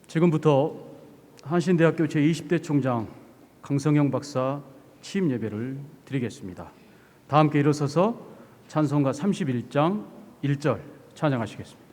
지금부터 한신대학교 제20대 총장 강성영 박사 취임 예배를 드리겠습니다. 다 함께 일어서서 찬송가 31장 1절 찬양하시겠습니다.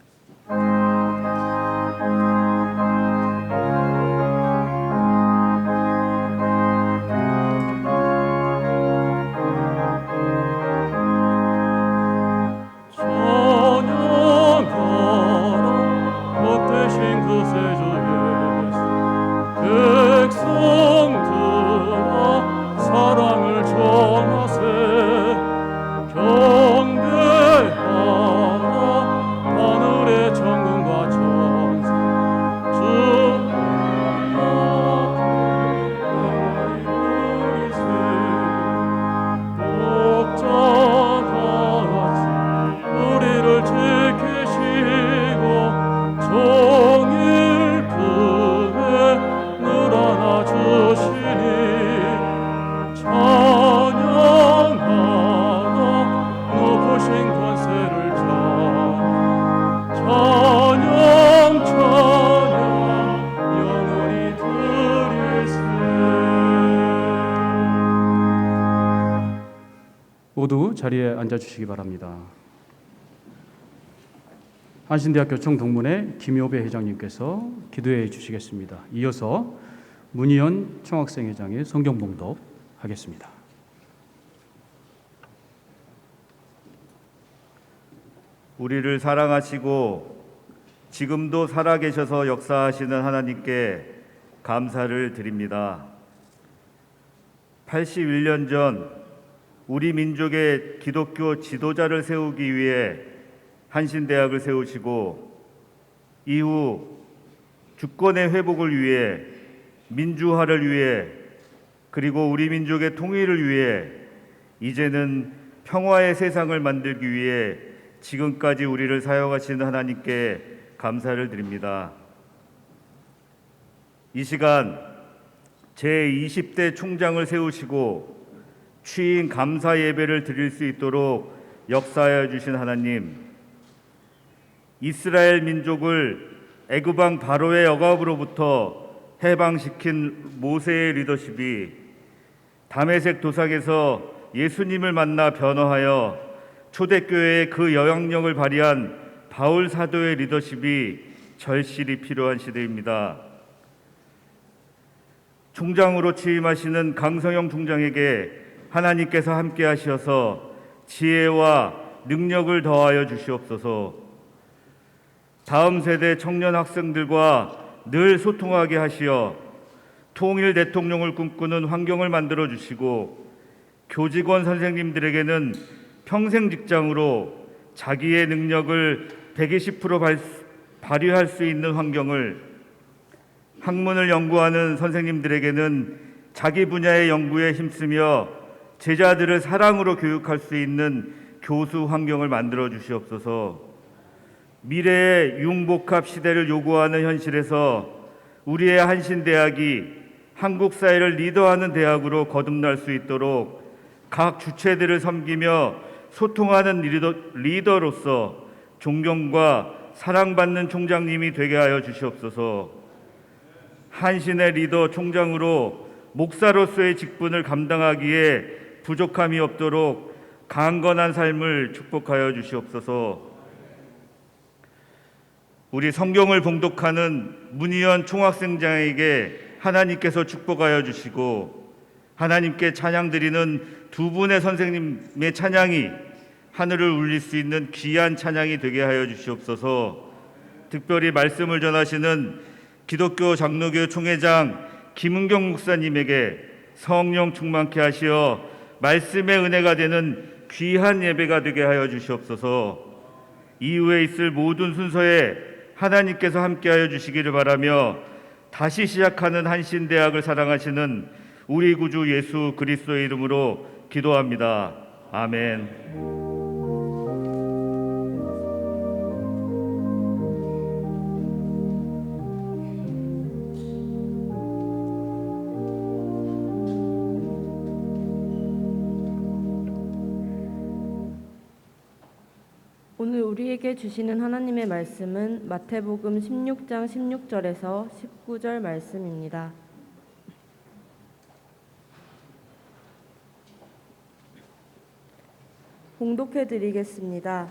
모두 자리에 앉아주시기 바랍니다. 한신대학교 총동문회 김효배 회장님께서 기도해 주시겠습니다. 이어서 문희연 총학생회장의 성경봉독 하겠습니다. 우리를 사랑하시고 지금도 살아계셔서 역사하시는 하나님께 감사를 드립니다. 81년 전 우리 민족의 기독교 지도자를 세우기 위해 한신대학을 세우시고 이후 주권의 회복을 위해 민주화를 위해 그리고 우리 민족의 통일을 위해 이제는 평화의 세상을 만들기 위해 지금까지 우리를 사용하시는 하나님께 감사를 드립니다. 이 시간 제20대 총장을 세우시고 취임 감사 예배를 드릴 수 있도록 역사하여 주신 하나님, 이스라엘 민족을 애굽 왕 바로의 억압으로부터 해방시킨 모세의 리더십이 다메섹 도상에서 예수님을 만나 변화하여 초대교회의 그 영향력을 발휘한 바울 사도의 리더십이 절실히 필요한 시대입니다. 총장으로 취임하시는 강성영 총장에게 하나님께서 함께 하셔서 지혜와 능력을 더하여 주시옵소서. 다음 세대 청년 학생들과 늘 소통하게 하시어 통일 대통령을 꿈꾸는 환경을 만들어 주시고 교직원 선생님들에게는 평생 직장으로 자기의 능력을 120% 발휘할 수 있는 환경을, 학문을 연구하는 선생님들에게는 자기 분야의 연구에 힘쓰며 제자들을 사랑으로 교육할 수 있는 교수 환경을 만들어 주시옵소서. 미래의 융복합 시대를 요구하는 현실에서 우리의 한신대학이 한국 사회를 리더하는 대학으로 거듭날 수 있도록 각 주체들을 섬기며 소통하는 리더로서 존경과 사랑받는 총장님이 되게 하여 주시옵소서. 한신의 리더 총장으로 목사로서의 직분을 감당하기에 부족함이 없도록 강건한 삶을 축복하여 주시옵소서. 우리 성경을 봉독하는 문희연 총학생장에게 하나님께서 축복하여 주시고 하나님께 찬양 드리는 두 분의 선생님의 찬양이 하늘을 울릴 수 있는 귀한 찬양이 되게 하여 주시옵소서. 특별히 말씀을 전하시는 기독교 장로교 총회장 김은경 목사님에게 성령 충만케 하시어 말씀의 은혜가 되는 귀한 예배가 되게 하여 주시옵소서. 이후에 있을 모든 순서에 하나님께서 함께하여 주시기를 바라며 다시 시작하는 한신대학을 사랑하시는 우리 구주 예수 그리스도의 이름으로 기도합니다. 아멘. 오늘 우리에게 주시는 하나님의 말씀은 마태복음 16장 16절에서 19절 말씀입니다. 봉독해 드리겠습니다.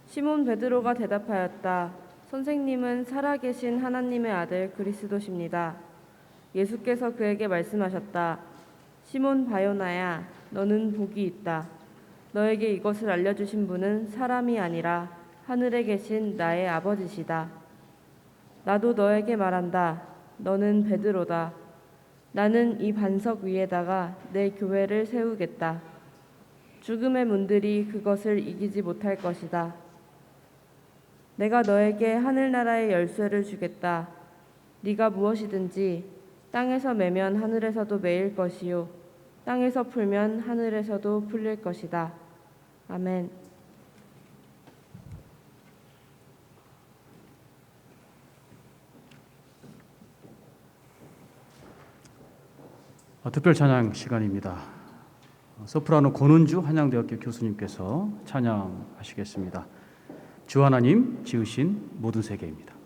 시몬 베드로가 대답하였다. 선생님은 살아계신 하나님의 아들 그리스도십니다. 예수께서 그에게 말씀하셨다. 시몬 바요나야, 너는 복이 있다. 너에게 이것을 알려주신 분은 사람이 아니라 하늘에 계신 나의 아버지시다. 나도 너에게 말한다. 너는 베드로다. 나는 이 반석 위에다가 내 교회를 세우겠다. 죽음의 문들이 그것을 이기지 못할 것이다. 내가 너에게 하늘나라의 열쇠를 주겠다. 네가 무엇이든지 땅에서 매면 하늘에서도 매일 것이요 땅에서 풀면 하늘에서도 풀릴 것이다. 아멘. 특별 찬양 시간입니다. 소프라노 권은주 한양대학교 교수님께서 찬양하시겠습니다. 주 하나님 지으신 모든 세계입니다.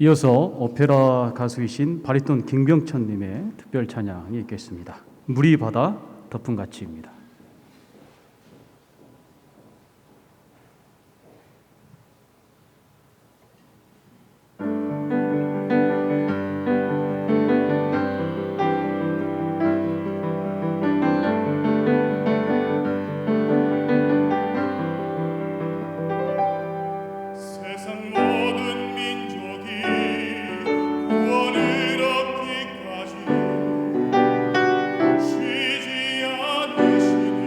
이어서 오페라 가수이신 바리톤 김병천님의 특별 찬양이 있겠습니다. 물이 바다 덮은 가치입니다. 세상 모든 민족이 구원을 얻기까지 쉬지 않으시는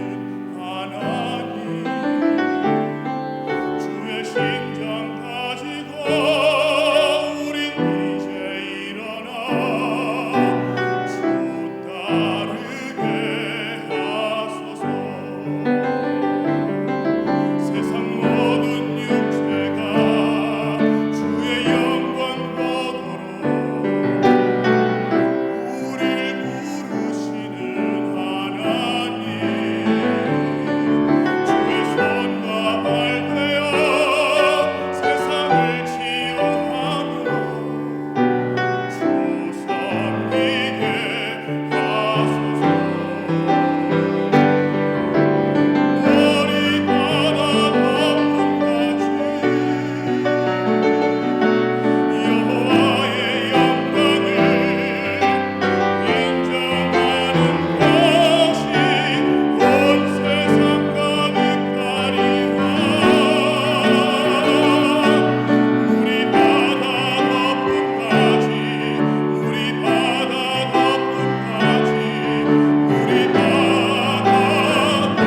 하나님, 주의 심장 가지고 우린 이제 일어나 주 따르게 하소서. 세상 모든 육체가 주의 영광 보도록 우리를 부르시는 하나님, 주의 손과 발 되어 세상을 치유하며 주 섬기게 하소서. 머리 바다 덮은 가지 여호와의 영광을 인정하는 것이 온 세상 가득하리라. 우리 바다 덮은 가지, 우리 바다 덮은 가지, 우리 바다 덮은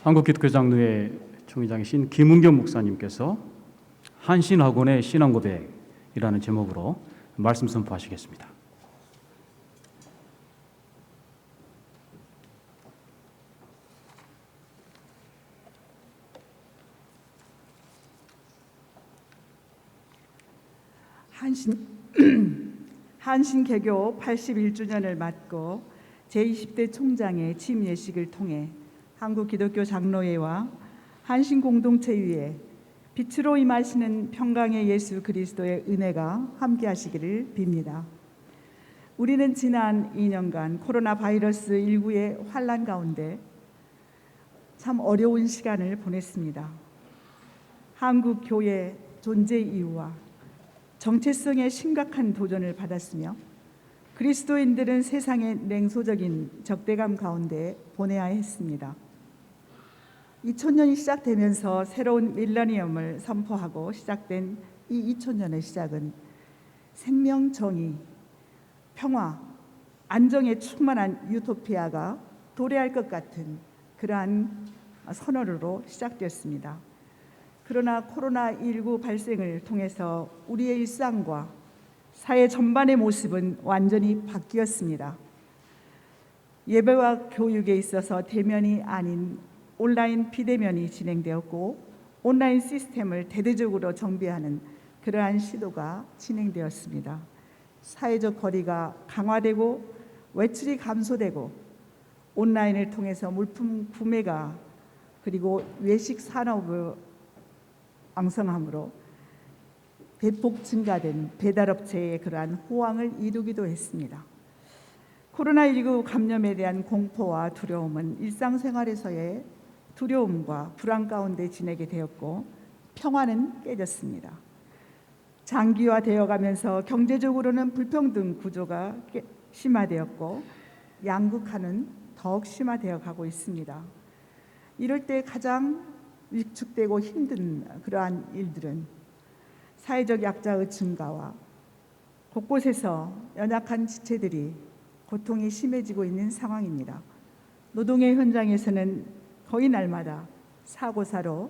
한국기독교장로회 총회장이신 김은경 목사님께서 한신학원의 신앙고백이라는 제목으로 말씀 선포하시겠습니다. 한신개교 81주년을 맞고 제20대 총장의 취임 예식을 통해 한국기독교장로회와 한신공동체위에 빛으로 임하시는 평강의 예수 그리스도의 은혜가 함께하시기를 빕니다. 우리는 지난 2년간 코로나 바이러스 19의 환란 가운데 참 어려운 시간을 보냈습니다. 한국 교회 존재 이유와 정체성의 심각한 도전을 받았으며 그리스도인들은 세상의 냉소적인 적대감 가운데 보내야 했습니다. 2000년이 시작되면서 새로운 밀레니엄을 선포하고 시작된 이 2000년의 시작은 생명, 정의, 평화, 안정에 충만한 유토피아가 도래할 것 같은 그러한 선언으로 시작되었습니다. 그러나 코로나19 발생을 통해서 우리의 일상과 사회 전반의 모습은 완전히 바뀌었습니다. 예배와 교육에 있어서 대면이 아닌 온라인 비대면이 진행되었고 온라인 시스템을 대대적으로 정비하는 그러한 시도가 진행되었습니다. 사회적 거리가 강화되고 외출이 감소되고 온라인을 통해서 물품 구매가 그리고 외식 산업의 왕성함으로 대폭 증가된 배달업체의 그러한 호황을 이루기도 했습니다. 코로나19 감염에 대한 공포와 두려움은 일상생활에서의 두려움과 불안 가운데 지내게 되었고 평화는 깨졌습니다. 장기화되어 가면서 경제적으로는 불평등 구조가 심화되었고 양극화는 더욱 심화되어 가고 있습니다. 이럴 때 가장 위축되고 힘든 그러한 일들은 사회적 약자의 증가와 곳곳에서 연약한 지체들이 고통이 심해지고 있는 상황입니다. 노동의 현장에서는 거의 날마다 사고사로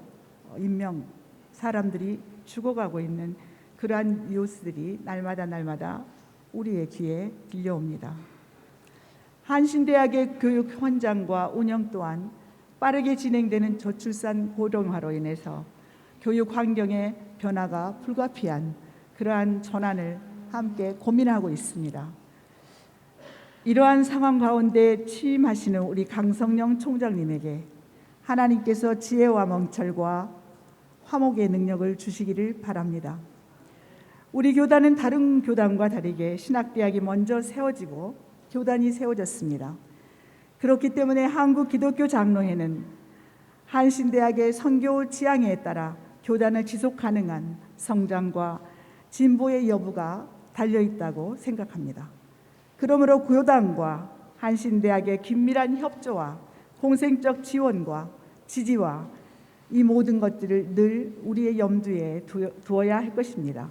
사람들이 죽어가고 있는 그러한 뉴스들이 날마다 우리의 귀에 들려옵니다. 한신대학의 교육 현장과 운영 또한 빠르게 진행되는 저출산 고령화로 인해서 교육 환경의 변화가 불가피한 그러한 전환을 함께 고민하고 있습니다. 이러한 상황 가운데 취임하시는 우리 강성령 총장님에게 하나님께서 지혜와 멍철과 화목의 능력을 주시기를 바랍니다. 우리 교단은 다른 교단과 다르게 신학대학이 먼저 세워지고 교단이 세워졌습니다. 그렇기 때문에 한국기독교장로회는 한신대학의 선교 지향에 따라 교단을 지속 가능한 성장과 진보의 여부가 달려있다고 생각합니다. 그러므로 교단과 한신대학의 긴밀한 협조와 공생적 지원과 지지와 이 모든 것들을 늘 우리의 염두에 두어야 할 것입니다.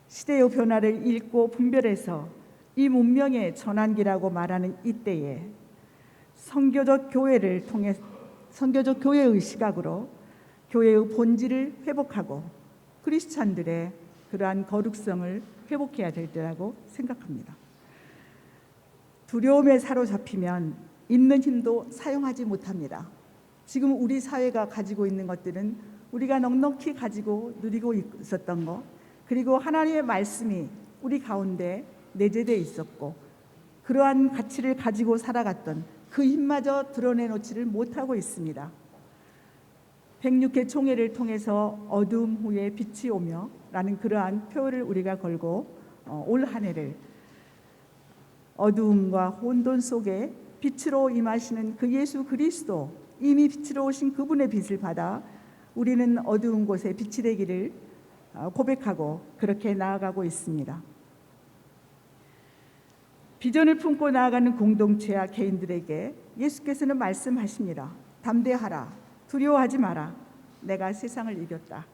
시대의 변화를 읽고 분별해서 이 문명의 전환기라고 말하는 이때에 선교적 교회의 시각으로 교회의 본질을 회복하고 크리스찬들의 그러한 거룩성을 회복해야 될 때라고 생각합니다. 두려움에 사로잡히면 있는 힘도 사용하지 못합니다. 지금 우리 사회가 가지고 있는 것들은 우리가 넉넉히 가지고 누리고 있었던 것, 그리고 하나님의 말씀이 우리 가운데 내재되어 있었고 그러한 가치를 가지고 살아갔던 그 힘마저 드러내놓지를 못하고 있습니다. 106회 총회를 통해서 어두움 후에 빛이 오며 라는 그러한 표를 우리가 걸고 올 한 해를 어두움과 혼돈 속에 빛으로 임하시는 그 예수 그리스도, 이미 빛으로 오신 그분의 빛을 받아 우리는 어두운 곳에 빛이 되기를 고백하고 그렇게 나아가고 있습니다. 비전을 품고 나아가는 공동체와 개인들에게 예수께서는 말씀하십니다. 담대하라, 두려워하지 마라. 내가 세상을 이겼다.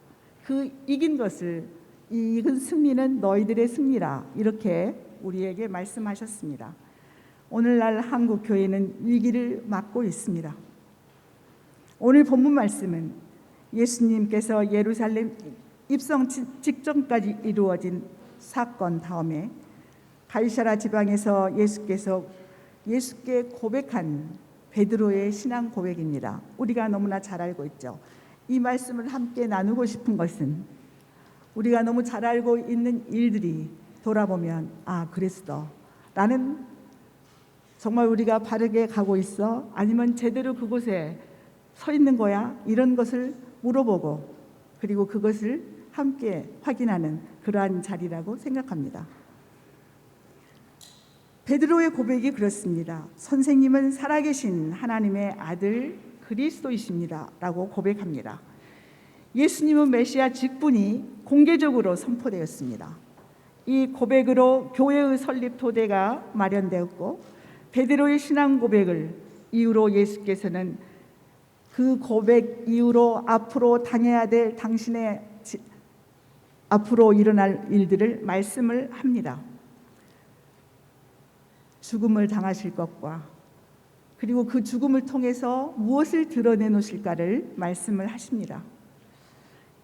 그 이긴 것을, 이 이긴 승리는 너희들의 승리라. 이렇게 우리에게 말씀하셨습니다. 오늘날 한국 교회는 위기를 맞고 있습니다. 오늘 본문 말씀은 예수님께서 예루살렘 입성 직전까지 이루어진 사건 다음에 갈사라 지방에서 예수께 고백한 베드로의 신앙 고백입니다. 우리가 너무나 잘 알고 있죠. 이 말씀을 함께 나누고 싶은 것은 우리가 너무 잘 알고 있는 일들이 돌아보면 그랬어 라는, 정말 우리가 바르게 가고 있어? 아니면 제대로 그곳에 서 있는 거야? 이런 것을 물어보고 그리고 그것을 함께 확인하는 그러한 자리라고 생각합니다. 베드로의 고백이 그렇습니다. 선생님은 살아계신 하나님의 아들 그리스도이십니다 라고 고백합니다. 예수님은 메시아 직분이 공개적으로 선포되었습니다. 이 고백으로 교회의 설립 토대가 마련되었고 베드로의 신앙 고백을 이유로 예수께서는 그 고백 이후로 앞으로 당해야 될 당신의 앞으로 일어날 일들을 말씀을 합니다. 죽음을 당하실 것과 그리고 그 죽음을 통해서 무엇을 드러내놓으실까를 말씀을 하십니다.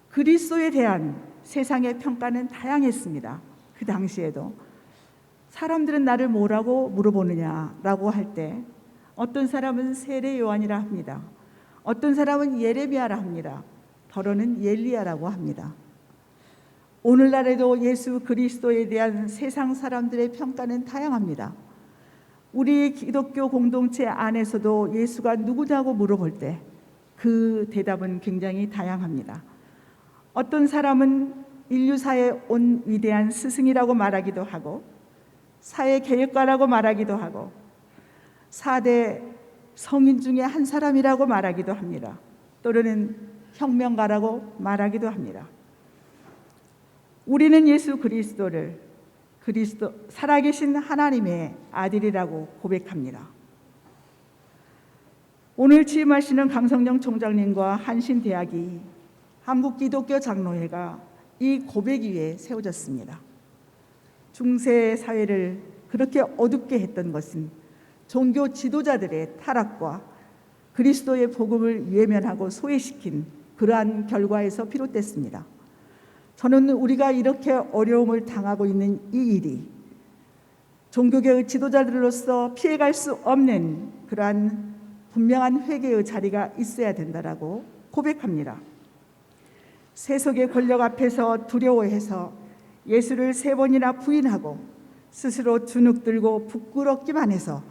그리스도에 대한 세상의 평가는 다양했습니다. 그 당시에도 사람들은 나를 뭐라고 물어보느냐라고 할 때 어떤 사람은 세례 요한이라 합니다. 어떤 사람은 예레미야라 합니다. 더러는 엘리야라고 합니다. 오늘날에도 예수 그리스도에 대한 세상 사람들의 평가는 다양합니다. 우리 기독교 공동체 안에서도 예수가 누구냐고 물어볼 때 그 대답은 굉장히 다양합니다. 어떤 사람은 인류사에 온 위대한 스승이라고 말하기도 하고, 사회 개혁가라고 말하기도 하고, 4대 성인 중에 한 사람이라고 말하기도 합니다. 또는 혁명가라고 말하기도 합니다. 우리는 예수 그리스도를 살아계신 하나님의 아들이라고 고백합니다. 오늘 취임하시는 강성령 총장님과 한신대학이 한국기독교장로회가 이 고백 위에 세워졌습니다. 중세 사회를 그렇게 어둡게 했던 것은 종교 지도자들의 타락과 그리스도의 복음을 외면하고 소외시킨 그러한 결과에서 비롯됐습니다. 저는 우리가 이렇게 어려움을 당하고 있는 이 일이 종교계의 지도자들로서 피해갈 수 없는 그러한 분명한 회개의 자리가 있어야 된다라고 고백합니다. 세속의 권력 앞에서 두려워해서 예수를 3번이나 부인하고 스스로 주눅들고 부끄럽기만 해서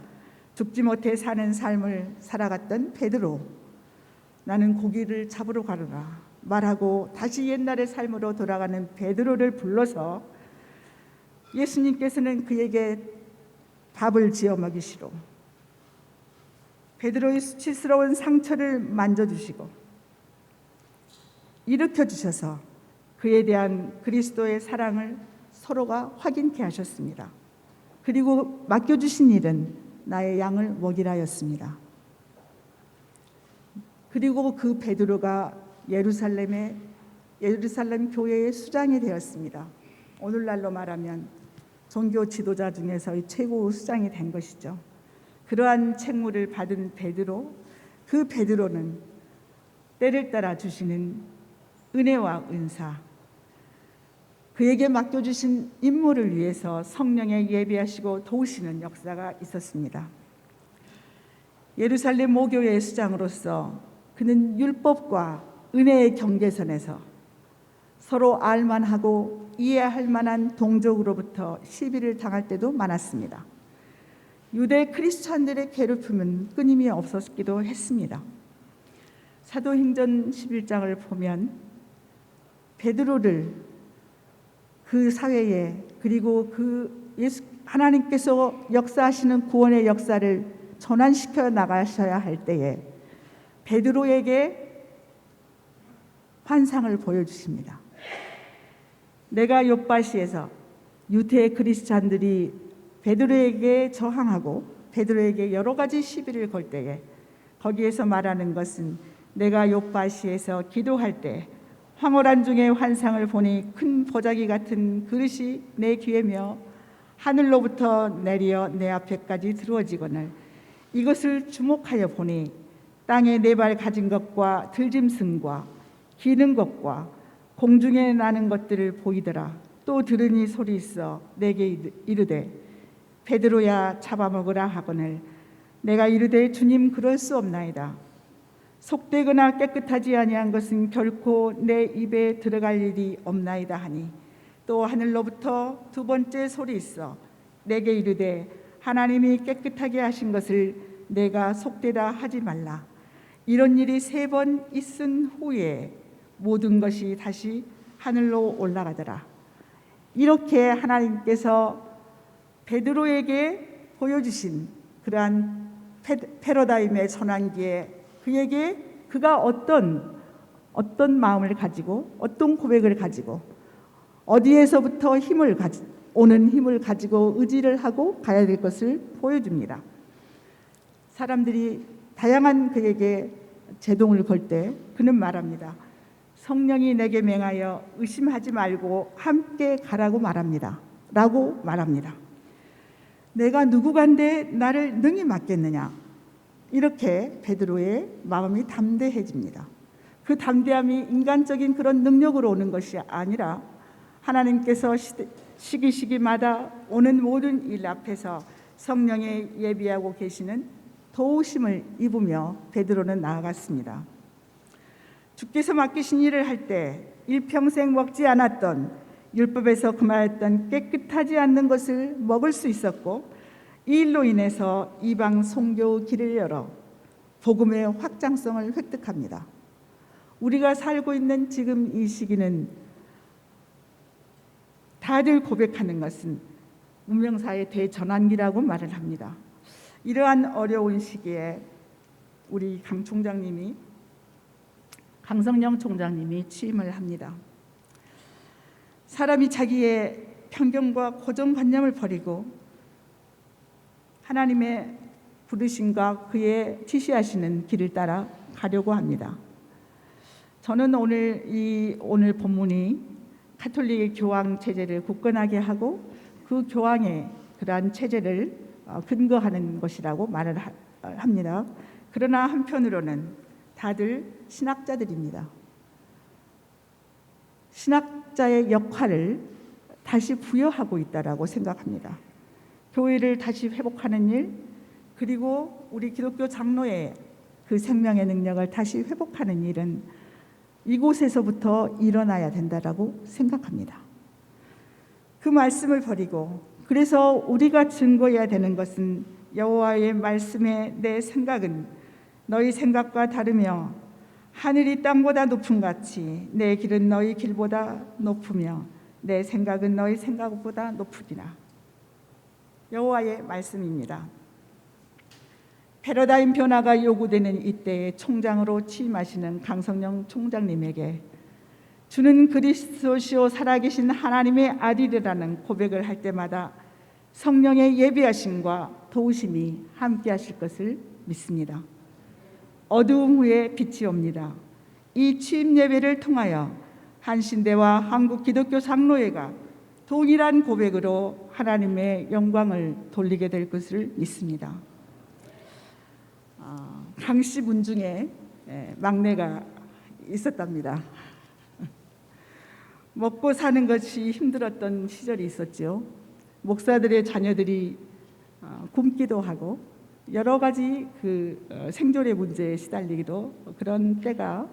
죽지 못해 사는 삶을 살아갔던 베드로, 나는 고기를 잡으러 가노라 말하고 다시 옛날의 삶으로 돌아가는 베드로를 불러서 예수님께서는 그에게 밥을 지어 먹이시고 베드로의 수치스러운 상처를 만져주시고 일으켜주셔서 그에 대한 그리스도의 사랑을 서로가 확인케 하셨습니다. 그리고 맡겨주신 일은 나의 양을 먹이라였습니다. 그리고 그 베드로가 예루살렘 교회의 수장이 되었습니다. 오늘날로 말하면 종교 지도자 중에서의 최고 수장이 된 것이죠. 그러한 책무를 받은 베드로, 그 베드로는 때를 따라 주시는 은혜와 은사, 그에게 맡겨주신 임무를 위해서 성령에 예비하시고 도우시는 역사가 있었습니다. 예루살렘 모교회의 수장으로서 그는 율법과 은혜의 경계선에서 서로 알만하고 이해할 만한 동족으로부터 시비를 당할 때도 많았습니다. 유대 크리스찬들의 괴롭힘은 끊임이 없었기도 했습니다. 사도행전 11장을 보면 베드로를 그 사회에, 그리고 그 하나님께서 역사하시는 구원의 역사를 전환시켜 나가셔야 할 때에 베드로에게 환상을 보여주십니다. 내가 욥바시에서 유대 크리스찬들이 베드로에게 저항하고 베드로에게 여러 가지 시비를 걸 때에 거기에서 말하는 것은 내가 욥바시에서 기도할 때 황홀한 중에 환상을 보니 큰 보자기 같은 그릇이 내 귀에며 하늘로부터 내려 내 앞에까지 들어지거늘 이것을 주목하여 보니 땅에 4발 가진 것과 들짐승과 기는 것과 공중에 나는 것들을 보이더라. 또 들으니 소리 있어 내게 이르되 베드로야 잡아먹으라 하거늘 내가 이르되 주님 그럴 수 없나이다. 속되거나 깨끗하지 아니한 것은 결코 내 입에 들어갈 일이 없나이다 하니 또 하늘로부터 2번째 소리 있어 내게 이르되 하나님이 깨끗하게 하신 것을 내가 속되다 하지 말라. 이런 일이 3번 있은 후에 모든 것이 다시 하늘로 올라가더라. 이렇게 하나님께서 베드로에게 보여주신 그러한 패러다임의 전환기에 그에게 그가 어떤 마음을 가지고 어떤 고백을 가지고 어디에서부터 오는 힘을 가지고 의지를 하고 가야 될 것을 보여줍니다. 사람들이 다양한 그에게 제동을 걸 때 그는 말합니다. 성령이 내게 맹하여 의심하지 말고 함께 가라고 말합니다. 라고 말합니다. 내가 누구간데 나를 능히 맡겠느냐? 이렇게 베드로의 마음이 담대해집니다. 그 담대함이 인간적인 그런 능력으로 오는 것이 아니라 하나님께서 시기시기마다 오는 모든 일 앞에서 성령에 예비하고 계시는 도우심을 입으며 베드로는 나아갔습니다. 주께서 맡기신 일을 할 때 일평생 먹지 않았던 율법에서 금하였던 깨끗하지 않는 것을 먹을 수 있었고, 이 일로 인해서 이방 선교 길을 열어 복음의 확장성을 획득합니다. 우리가 살고 있는 지금 이 시기는 다들 고백하는 것은 문명사의 대전환기라고 말을 합니다. 이러한 어려운 시기에 우리 강성령 총장님이 취임을 합니다. 사람이 자기의 편견과 고정관념을 버리고 하나님의 부르심과 그의 지시하시는 길을 따라 가려고 합니다. 저는 오늘 본문이 가톨릭의 교황 체제를 굳건하게 하고 그 교황의 그러한 체제를 근거하는 것이라고 말을 합니다. 그러나 한편으로는 다들 신학자들입니다. 신학자의 역할을 다시 부여하고 있다라고 생각합니다. 교회를 다시 회복하는 일, 그리고 우리 기독교 장로의 그 생명의 능력을 다시 회복하는 일은 이곳에서부터 일어나야 된다라고 생각합니다. 그 말씀을 버리고, 그래서 우리가 증거해야 되는 것은 여호와의 말씀에 내 생각은 너희 생각과 다르며 하늘이 땅보다 높음 같이 내 길은 너희 길보다 높으며 내 생각은 너희 생각보다 높으리라. 여호와의 말씀입니다. 패러다임 변화가 요구되는 이때에 총장으로 취임하시는 강성령 총장님에게 주는 그리스도시요 살아계신 하나님의 아들이라는 고백을 할 때마다 성령의 예비하심과 도우심이 함께 하실 것을 믿습니다. 어두움 후에 빛이 옵니다. 이 취임 예배를 통하여 한신대와 한국 기독교 장로회가 동일한 고백으로 하나님의 영광을 돌리게 될 것을 믿습니다. 강씨 문중에 막내가 있었답니다. 먹고 사는 것이 힘들었던 시절이 있었죠. 목사들의 자녀들이 굶기도 하고 여러 가지 생존의 문제에 시달리기도 그런 때가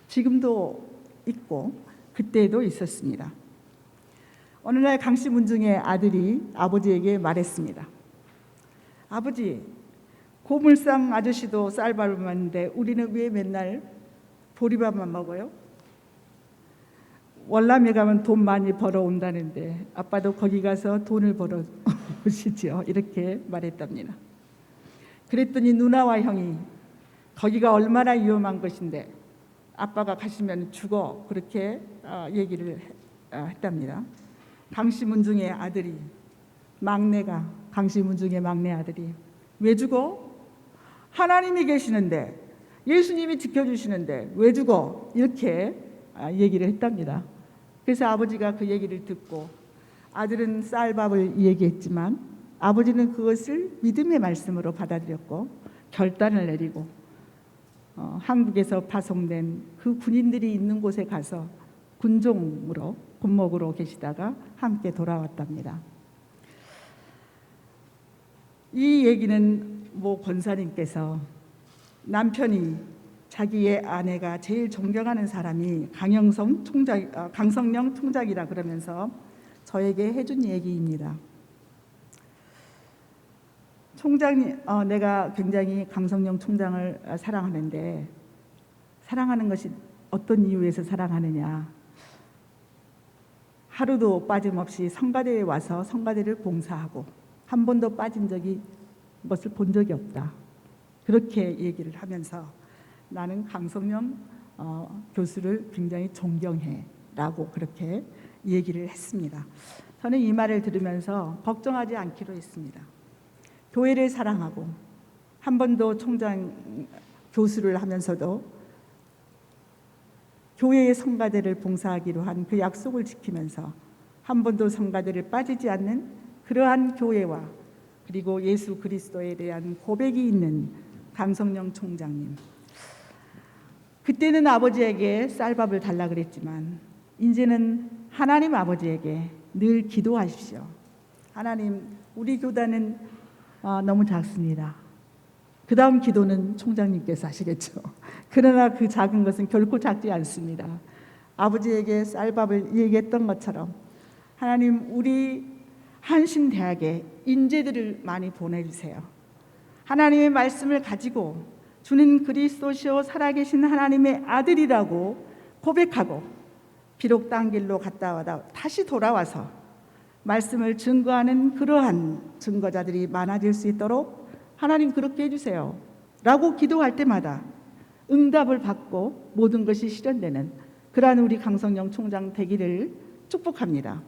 지금도 있고 그때도 있었습니다. 어느 날 강씨 문중의 아들이 아버지에게 말했습니다. 아버지, 고물상 아저씨도 쌀밥을 먹는데 우리는 왜 맨날 보리밥만 먹어요? 월남에 가면 돈 많이 벌어온다는데 아빠도 거기 가서 돈을 벌어 오시죠. 이렇게 말했답니다. 그랬더니 누나와 형이 거기가 얼마나 위험한 것인데 아빠가 가시면 죽어, 그렇게 얘기를 했답니다. 강씨문중의 아들이, 막내가 강씨문중의 막내 아들이 왜 죽어? 하나님이 계시는데, 예수님이 지켜주시는데 왜 죽어? 이렇게 얘기를 했답니다. 그래서 아버지가 그 얘기를 듣고 아들은 쌀밥을 얘기했지만 아버지는 그것을 믿음의 말씀으로 받아들였고 결단을 내리고 한국에서 파송된 그 군인들이 있는 곳에 가서 군종으로 군목으로 계시다가 함께 돌아왔답니다. 이 얘기는 모 권사님께서 남편이 자기의 아내가 제일 존경하는 사람이 강성령 총장이라 그러면서 저에게 해준 얘기입니다. 총장님, 내가 굉장히 강성령 총장을 사랑하는데 사랑하는 것이 어떤 이유에서 사랑하느냐? 하루도 빠짐없이 성가대에 와서 성가대를 봉사하고 한 번도 빠진 것을 본 적이 없다. 그렇게 얘기를 하면서 나는 강성령 교수를 굉장히 존경해라고 그렇게 얘기를 했습니다. 저는 이 말을 들으면서 걱정하지 않기로 했습니다. 교회를 사랑하고 한 번도 총장 교수를 하면서도 교회의 성가대를 봉사하기로 한 그 약속을 지키면서 한 번도 성가대를 빠지지 않는 그러한 교회와 그리고 예수 그리스도에 대한 고백이 있는 강성령 총장님. 그때는 아버지에게 쌀밥을 달라 그랬지만 이제는 하나님 아버지에게 늘 기도하십시오. 하나님, 우리 교단은 너무 작습니다. 그 다음 기도는 총장님께서 하시겠죠. 그러나 그 작은 것은 결코 작지 않습니다. 아버지에게 쌀밥을 얘기했던 것처럼 하나님, 우리 한신대학에 인재들을 많이 보내주세요. 하나님의 말씀을 가지고 주는 그리스도시요 살아계신 하나님의 아들이라고 고백하고, 비록 딴 길로 갔다 와다 다시 돌아와서 말씀을 증거하는 그러한 증거자들이 많아질 수 있도록 하나님 그렇게 해주세요 라고 기도할 때마다 응답을 받고 모든 것이 실현되는 그러한 우리 강성영 총장 되기를 축복합니다.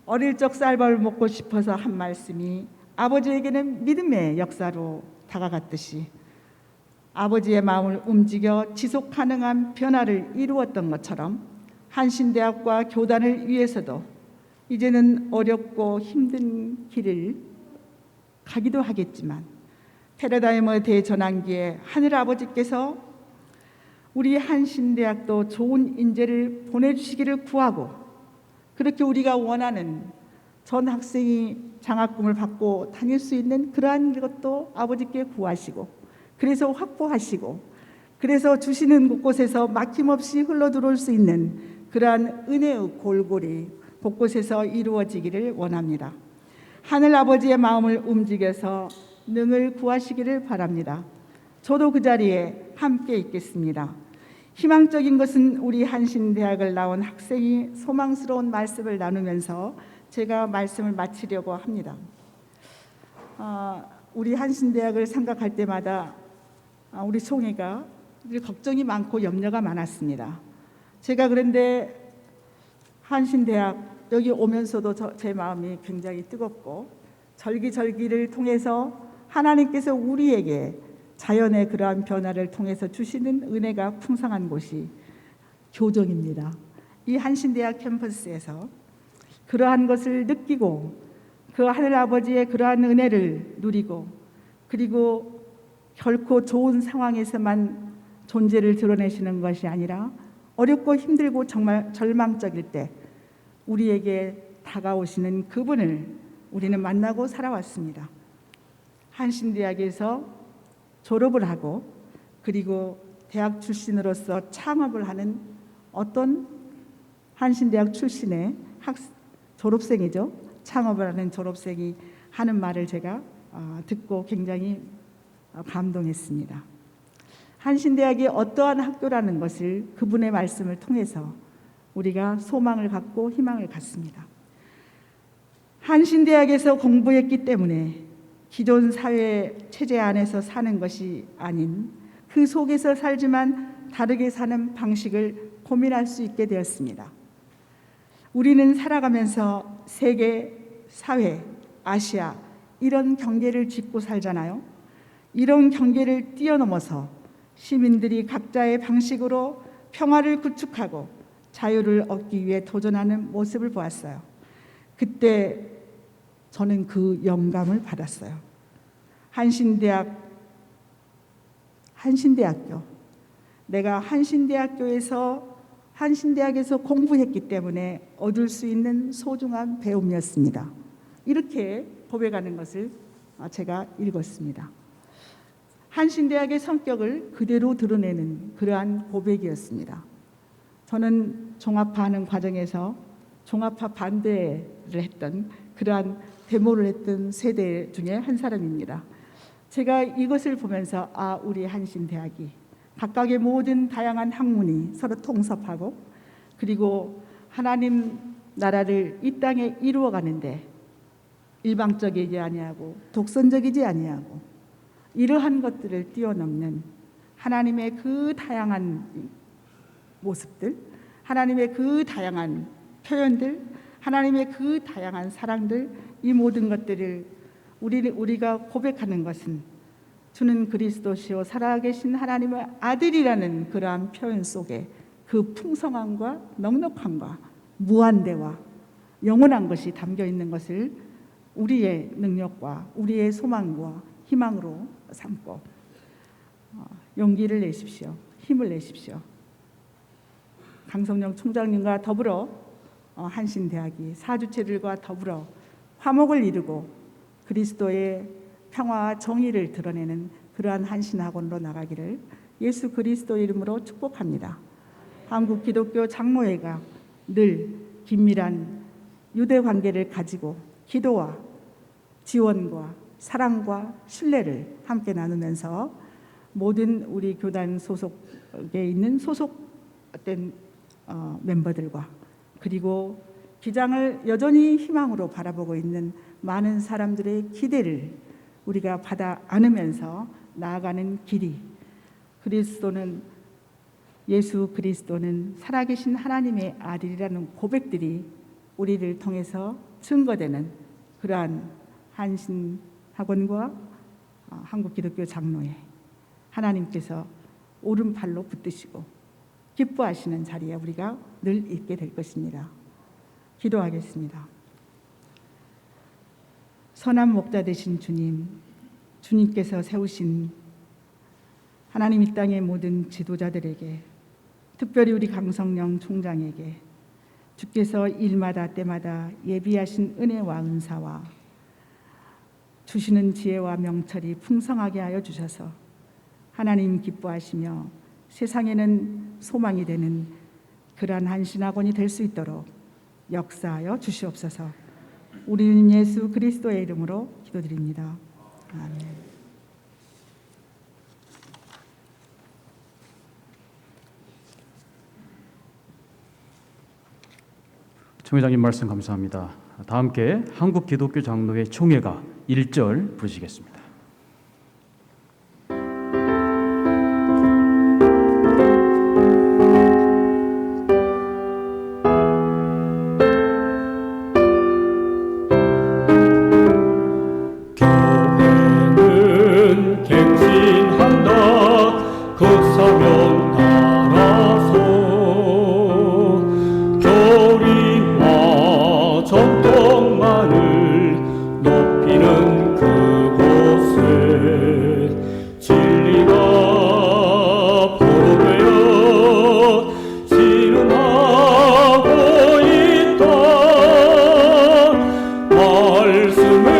어릴 적 쌀밥을 먹고 싶어서 한 말씀이 아버지에게는 믿음의 역사로 다가갔듯이 아버지의 마음을 움직여 지속 가능한 변화를 이루었던 것처럼 한신대학과 교단을 위해서도 이제는 어렵고 힘든 길을 가기도 하겠지만 패러다이머 대전환기에 하늘아버지께서 우리 한신대학도 좋은 인재를 보내주시기를 구하고, 그렇게 우리가 원하는 전 학생이 장학금을 받고 다닐 수 있는 그러한 것도 아버지께 구하시고, 그래서 확보하시고, 그래서 주시는 곳곳에서 막힘없이 흘러들어올 수 있는 그러한 은혜의 골고리 곳곳에서 이루어지기를 원합니다. 하늘 아버지의 마음을 움직여서 능을 구하시기를 바랍니다. 저도 그 자리에 함께 있겠습니다. 희망적인 것은 우리 한신대학을 나온 학생이 소망스러운 말씀을 나누면서 제가 말씀을 마치려고 합니다. 우리 한신대학을 생각할 때마다 우리 총회가 늘 걱정이 많고 염려가 많았습니다. 제가 그런데 한신대학 여기 오면서도 제 마음이 굉장히 뜨겁고, 절기절기를 통해서 하나님께서 우리에게 자연의 그러한 변화를 통해서 주시는 은혜가 풍성한 곳이 교정입니다. 이 한신대학 캠퍼스에서 그러한 것을 느끼고 그 하늘아버지의 그러한 은혜를 누리고, 그리고 결코 좋은 상황에서만 존재를 드러내시는 것이 아니라 어렵고 힘들고 정말 절망적일 때 우리에게 다가오시는 그분을 우리는 만나고 살아왔습니다. 한신대학에서 졸업을 하고, 그리고 대학 출신으로서 창업을 하는 어떤 한신대학 출신의 졸업생이죠. 창업을 하는 졸업생이 하는 말을 제가 듣고 굉장히 감동했습니다. 한신대학이 어떠한 학교라는 것을 그분의 말씀을 통해서 우리가 소망을 갖고 희망을 갖습니다. 한신대학에서 공부했기 때문에 기존 사회 체제 안에서 사는 것이 아닌 그 속에서 살지만 다르게 사는 방식을 고민할 수 있게 되었습니다. 우리는 살아가면서 세계, 사회, 아시아 이런 경계를 짚고 살잖아요. 이런 경계를 뛰어넘어서 시민들이 각자의 방식으로 평화를 구축하고 자유를 얻기 위해 도전하는 모습을 보았어요. 그때 저는 그 영감을 받았어요. 한신대학교. 내가 한신대학에서 공부했기 때문에 얻을 수 있는 소중한 배움이었습니다. 이렇게 고백하는 것을 제가 읽었습니다. 한신대학의 성격을 그대로 드러내는 그러한 고백이었습니다. 저는 종합화하는 과정에서 종합화 반대를 했던 그러한 데모를 했던 세대 중에 한 사람입니다. 제가 이것을 보면서 우리 한신대학이 각각의 모든 다양한 학문이 서로 통섭하고, 그리고 하나님 나라를 이 땅에 이루어가는데 일방적이지 아니하고 독선적이지 아니하고 이러한 것들을 뛰어넘는 하나님의 그 다양한 모습들, 하나님의 그 다양한 표현들, 하나님의 그 다양한 사랑들, 이 모든 것들을 우리가 고백하는 것은 주는 그리스도시요 살아계신 하나님의 아들이라는 그러한 표현 속에 그 풍성함과 넉넉함과 무한대와 영원한 것이 담겨 있는 것을 우리의 능력과 우리의 소망과 희망으로 삼고 용기를 내십시오. 힘을 내십시오. 강성영 총장님과 더불어 한신대학이 사주체들과 더불어 화목을 이루고 그리스도의 평화와 정의를 드러내는 그러한 한신학원으로 나가기를 예수 그리스도 이름으로 축복합니다. 한국 기독교 장로회가 늘 긴밀한 유대 관계를 가지고 기도와 지원과 사랑과 신뢰를 함께 나누면서 모든 우리 교단 소속에 있는 소속된 멤버들과 그리고 기장을 여전히 희망으로 바라보고 있는 많은 사람들의 기대를 우리가 받아 안으면서 나아가는 길이 예수 그리스도는 살아계신 하나님의 아들이라는 고백들이 우리를 통해서 증거되는 그러한 한신학원과 한국기독교 장로회 하나님께서 오른팔로 붙드시고 기뻐하시는 자리에 우리가 늘 있게 될 것입니다. 기도하겠습니다. 선한 목자 되신 주님, 주님께서 세우신 하나님 이 땅의 모든 지도자들에게, 특별히 우리 강성령 총장에게 주께서 일마다 때마다 예비하신 은혜와 은사와 주시는 지혜와 명철이 풍성하게 하여 주셔서 하나님 기뻐하시며 세상에는 소망이 되는 그러한 한신학원이 될 수 있도록 역사하여 주시옵소서. 우리는 예수 그리스도의 이름으로 기도드립니다. 아멘. 총회장님 말씀 감사합니다. 다 함께 한국기독교 장로회 총회가 1절 부르시겠습니다. 교회는 갱신한다 그 사명 따라서 교리와 전통만을 높이는 그곳에 진리가 포로되어 진흥하고 있다. 말씀의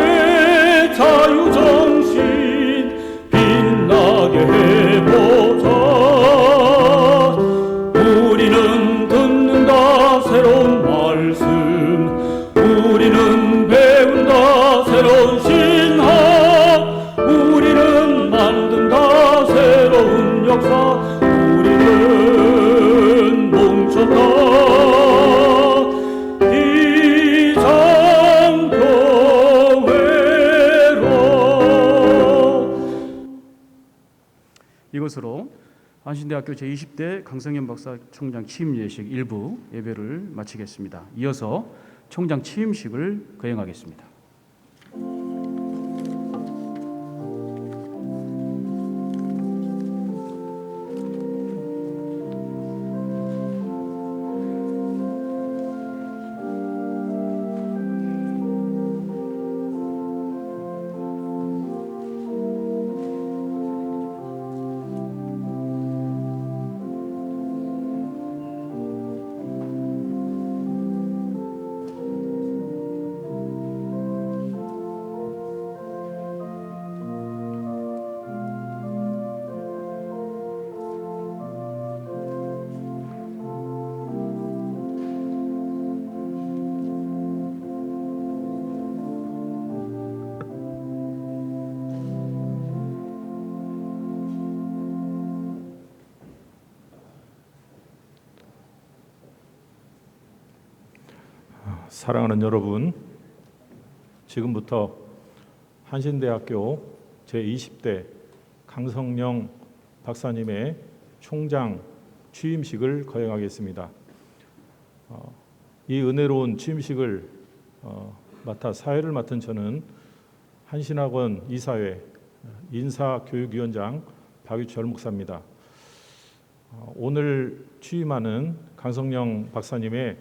자유정신 빛나게 해보자. 우리는 듣는다 새로운 말씀, 우리는 배운다 새로운 신학, 우리는 만든다 새로운 역사, 우리는 뭉쳤다 기장교회로. 이것으로 한신대학교 제20대 강성현 박사 총장 취임 예식 일부 예배를 마치겠습니다. 이어서 총장 취임식을 거행하겠습니다. 사랑하는 여러분, 지금부터 한신대학교 제20대 강성령 박사님의 총장 취임식을 거행하겠습니다. 이 은혜로운 취임식을 맡아 사회를 맡은 저는 한신학원 이사회 인사교육위원장 박유철 목사입니다. 오늘 취임하는 강성령 박사님의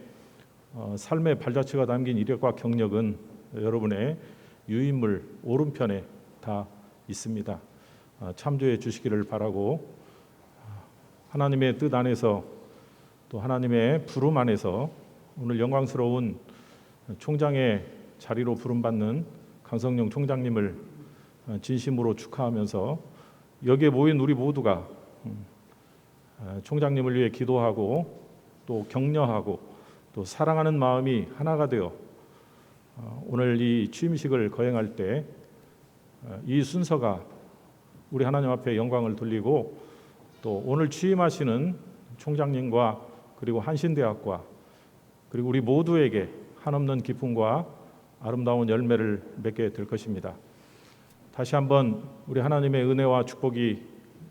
삶의 발자취가 담긴 이력과 경력은 여러분의 유인물 오른편에 다 있습니다. 참조해 주시기를 바라고, 하나님의 뜻 안에서 또 하나님의 부름 안에서 오늘 영광스러운 총장의 자리로 부름받는 강성령 총장님을 진심으로 축하하면서 여기에 모인 우리 모두가 총장님을 위해 기도하고 또 격려하고 또 사랑하는 마음이 하나가 되어 오늘 이 취임식을 거행할 때 이 순서가 우리 하나님 앞에 영광을 돌리고 또 오늘 취임하시는 총장님과 그리고 한신대학과 그리고 우리 모두에게 한없는 기쁨과 아름다운 열매를 맺게 될 것입니다. 다시 한번 우리 하나님의 은혜와 축복이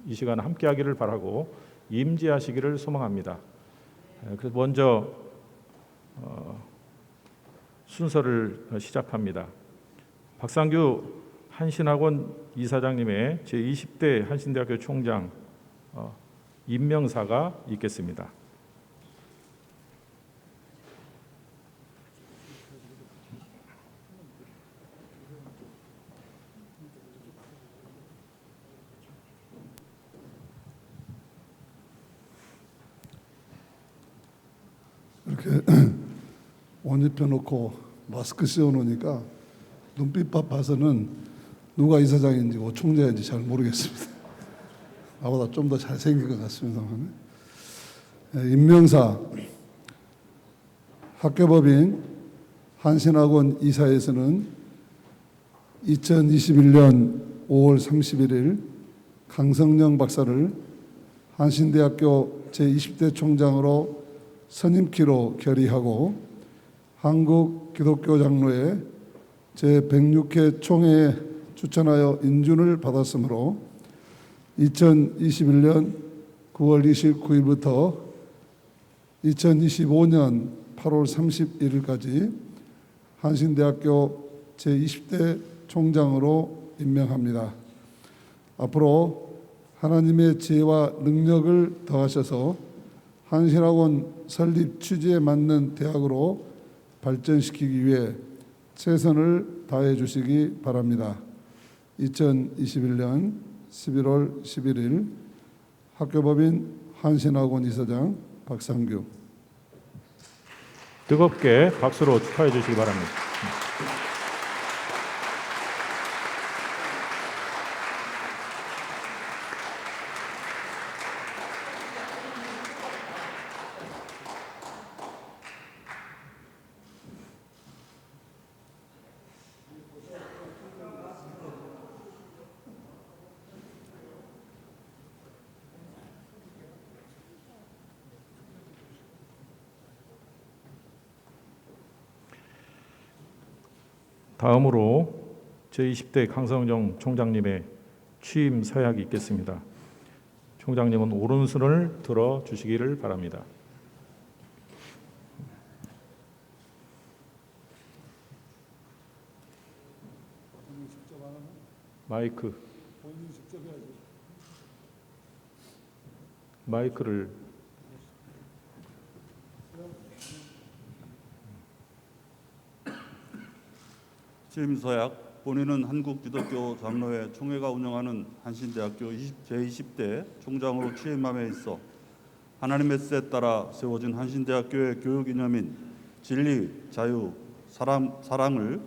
이 시간 함께하기를 바라고 임재하시기를 소망합니다. 그래서 먼저 순서를 시작합니다. 박상규 한신학원 이사장님의 제20대 한신대학교 총장 임명사가 있겠습니다. 이렇게 옷 입혀놓고 마스크 씌워놓으니까 눈빛밥 봐서는 누가 이사장인지 총장인지 잘 모르겠습니다. 나보다 좀 더 잘생긴 것 같습니다만. 임명사 학교법인 한신학원 이사에서는 2021년 5월 31일 강성령 박사를 한신대학교 제20대 총장으로 선임키로 결의하고 한국기독교장로회 제106회 총회에 추천하여 인준을 받았으므로 2021년 9월 29일부터 2025년 8월 31일까지 한신대학교 제20대 총장으로 임명합니다. 앞으로 하나님의 지혜와 능력을 더하셔서 한신학원 설립 취지에 맞는 대학으로 발전시키기 위해 최선을 다해 주시기 바랍니다. 2021년 11월 11일 학교법인 한신학원 이사장 박상규. 뜨겁게 박수로 축하해 주시기 바랍니다. 다음으로 제20대 강성정 총장님의 취임 서약이 있겠습니다. 총장님은 오른손을 들어 주시기를 바랍니다. 마이크를 취임서약 본인은 한국기독교 장로회 총회가 운영하는 한신대학교 제20대 총장으로 취임함에 있어 하나님의 뜻에 따라 세워진 한신대학교의 교육 이념인 진리, 자유, 사랑을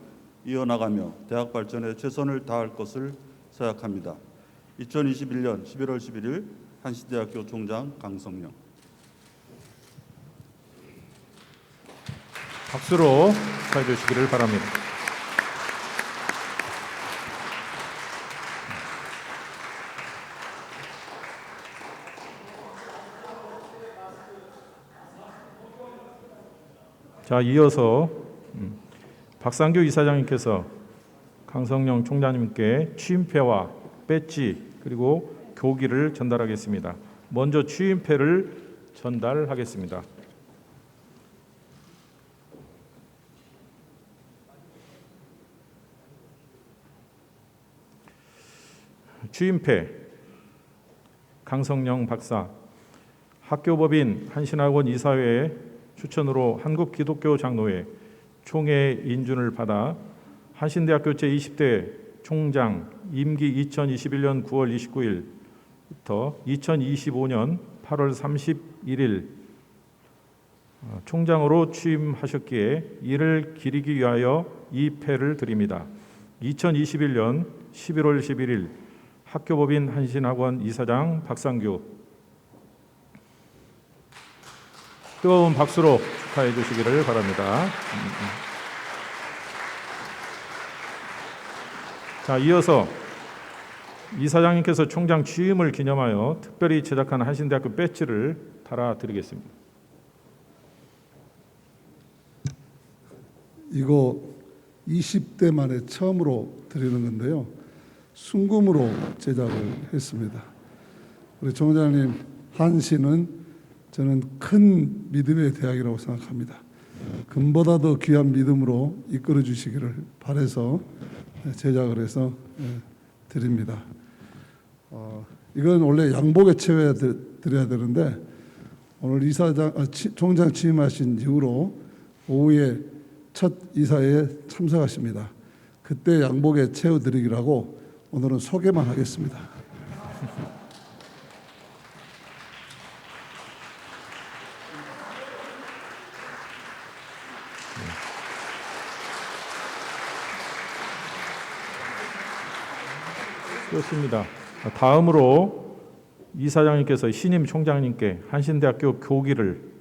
이어나가며 대학 발전에 최선을 다할 것을 서약합니다. 2021년 11월 11일 한신대학교 총장 강성령. 박수로 축하해 주시기를 바랍니다. 자, 이어서 박상규 이사장님께서 강성령 총장님께 취임패와 배지 그리고 교기를 전달하겠습니다. 먼저 취임패를 전달하겠습니다. 취임패 강성령 박사, 학교법인 한신학원 이사회의 추천으로 한국기독교장로회 총회 인준을 받아 한신대학교 제20대 총장 임기 2021년 9월 29일부터 2025년 8월 31일 총장으로 취임하셨기에 이를 기리기 위하여 이 패를 드립니다. 2021년 11월 11일 학교법인 한신학원 이사장 박상규. 뜨거운 박수로 축하해 주시기를 바랍니다. 자, 이어서 이사장님께서 총장 취임을 기념하여 특별히 제작한 한신대학교 배지를 달아드리겠습니다. 이거 20대 만에 처음으로 드리는 건데요. 순금으로 제작을 했습니다. 우리 총장님, 한신은 저는 큰 믿음의 대학이라고 생각합니다. 금보다 더 귀한 믿음으로 이끌어 주시기를 바라서 제작을 해서 드립니다. 이건 원래 양복에 채워야 드려야 되는데 오늘 총장 취임하신 이후로 오후에 첫 이사회에 참석하십니다. 그때 양복에 채워드리기라고 오늘은 소개만 하겠습니다. 그렇습니다. 다음으로 이사장님께서 신임 총장님께 한신대학교 교기를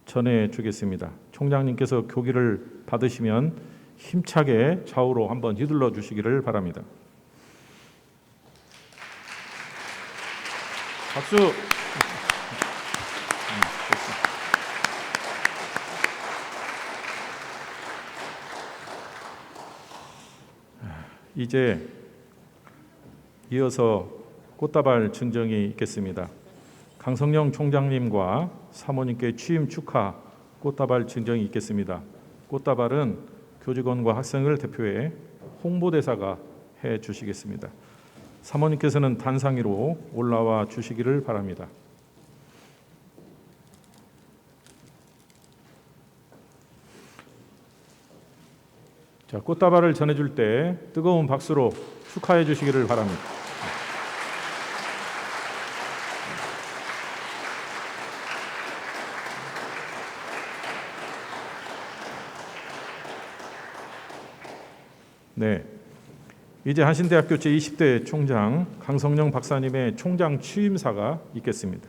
전해주겠습니다. 총장님께서 교기를 받으시면 힘차게 좌우로 한번 휘둘러 주시기를 바랍니다. 박수. 이제 이어서 꽃다발 증정이 있겠습니다. 강성령 총장님과 사모님께 취임 축하 꽃다발 증정이 있겠습니다. 꽃다발은 교직원과 학생을 대표해 홍보대사가 해 주시겠습니다. 사모님께서는 단상위로 올라와 주시기를 바랍니다. 자, 꽃다발을 전해줄 때 뜨거운 박수로 축하해 주시기를 바랍니다. 네, 이제 한신대학교 제20대 총장 강성령 박사님의 총장 취임사가 있겠습니다.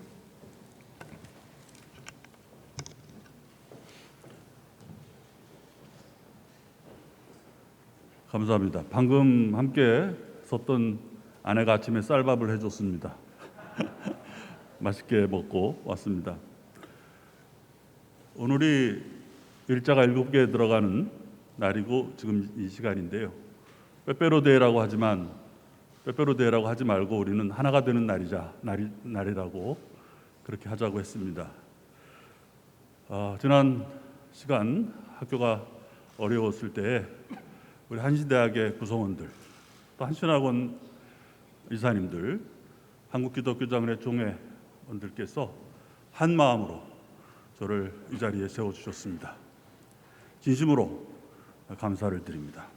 감사합니다. 방금 함께 섰던 아내가 아침에 쌀밥을 해줬습니다. 맛있게 먹고 왔습니다. 오늘이 일자가 7개 들어가는 날이고 지금 이 시간인데요. 빼빼로데이라고 하지만 빼빼로데이라고 하지 말고 우리는 하나가 되는 날이라고 그렇게 하자고 했습니다. 지난 시간 학교가 어려웠을 때에 우리 한신대학의 구성원들, 또 한신학원 이사님들, 한국기독교장로회 종회원들께서 한 마음으로 저를 이 자리에 세워주셨습니다. 진심으로 감사를 드립니다.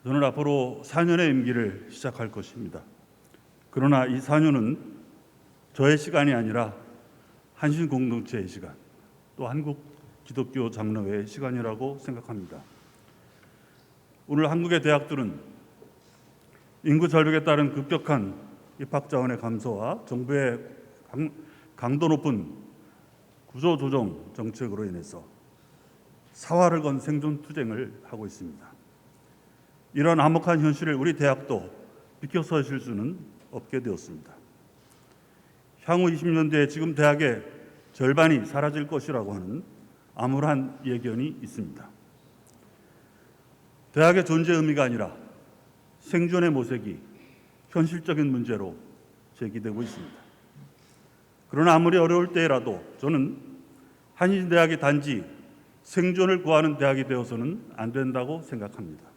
저는 앞으로 4년의 임기를 시작할 것입니다. 그러나 이 4년은 저의 시간이 아니라 한신 공동체의 시간, 또 한국 기독교 장로회의 시간이라고 생각합니다. 오늘 한국의 대학들은 인구 절벽에 따른 급격한 입학 자원의 감소와 정부의 강도 높은 구조 조정 정책으로 인해서 사활을 건 생존 투쟁을 하고 있습니다. 이런 암흑한 현실을 우리 대학도 비켜서실 수는 없게 되었습니다. 향후 20년대에 지금 대학의 절반이 사라질 것이라고 하는 암울한 예견이 있습니다. 대학의 존재 의미가 아니라 생존의 모색이 현실적인 문제로 제기되고 있습니다. 그러나 아무리 어려울 때라도 저는 한신대학이 단지 생존을 구하는 대학이 되어서는 안 된다고 생각합니다.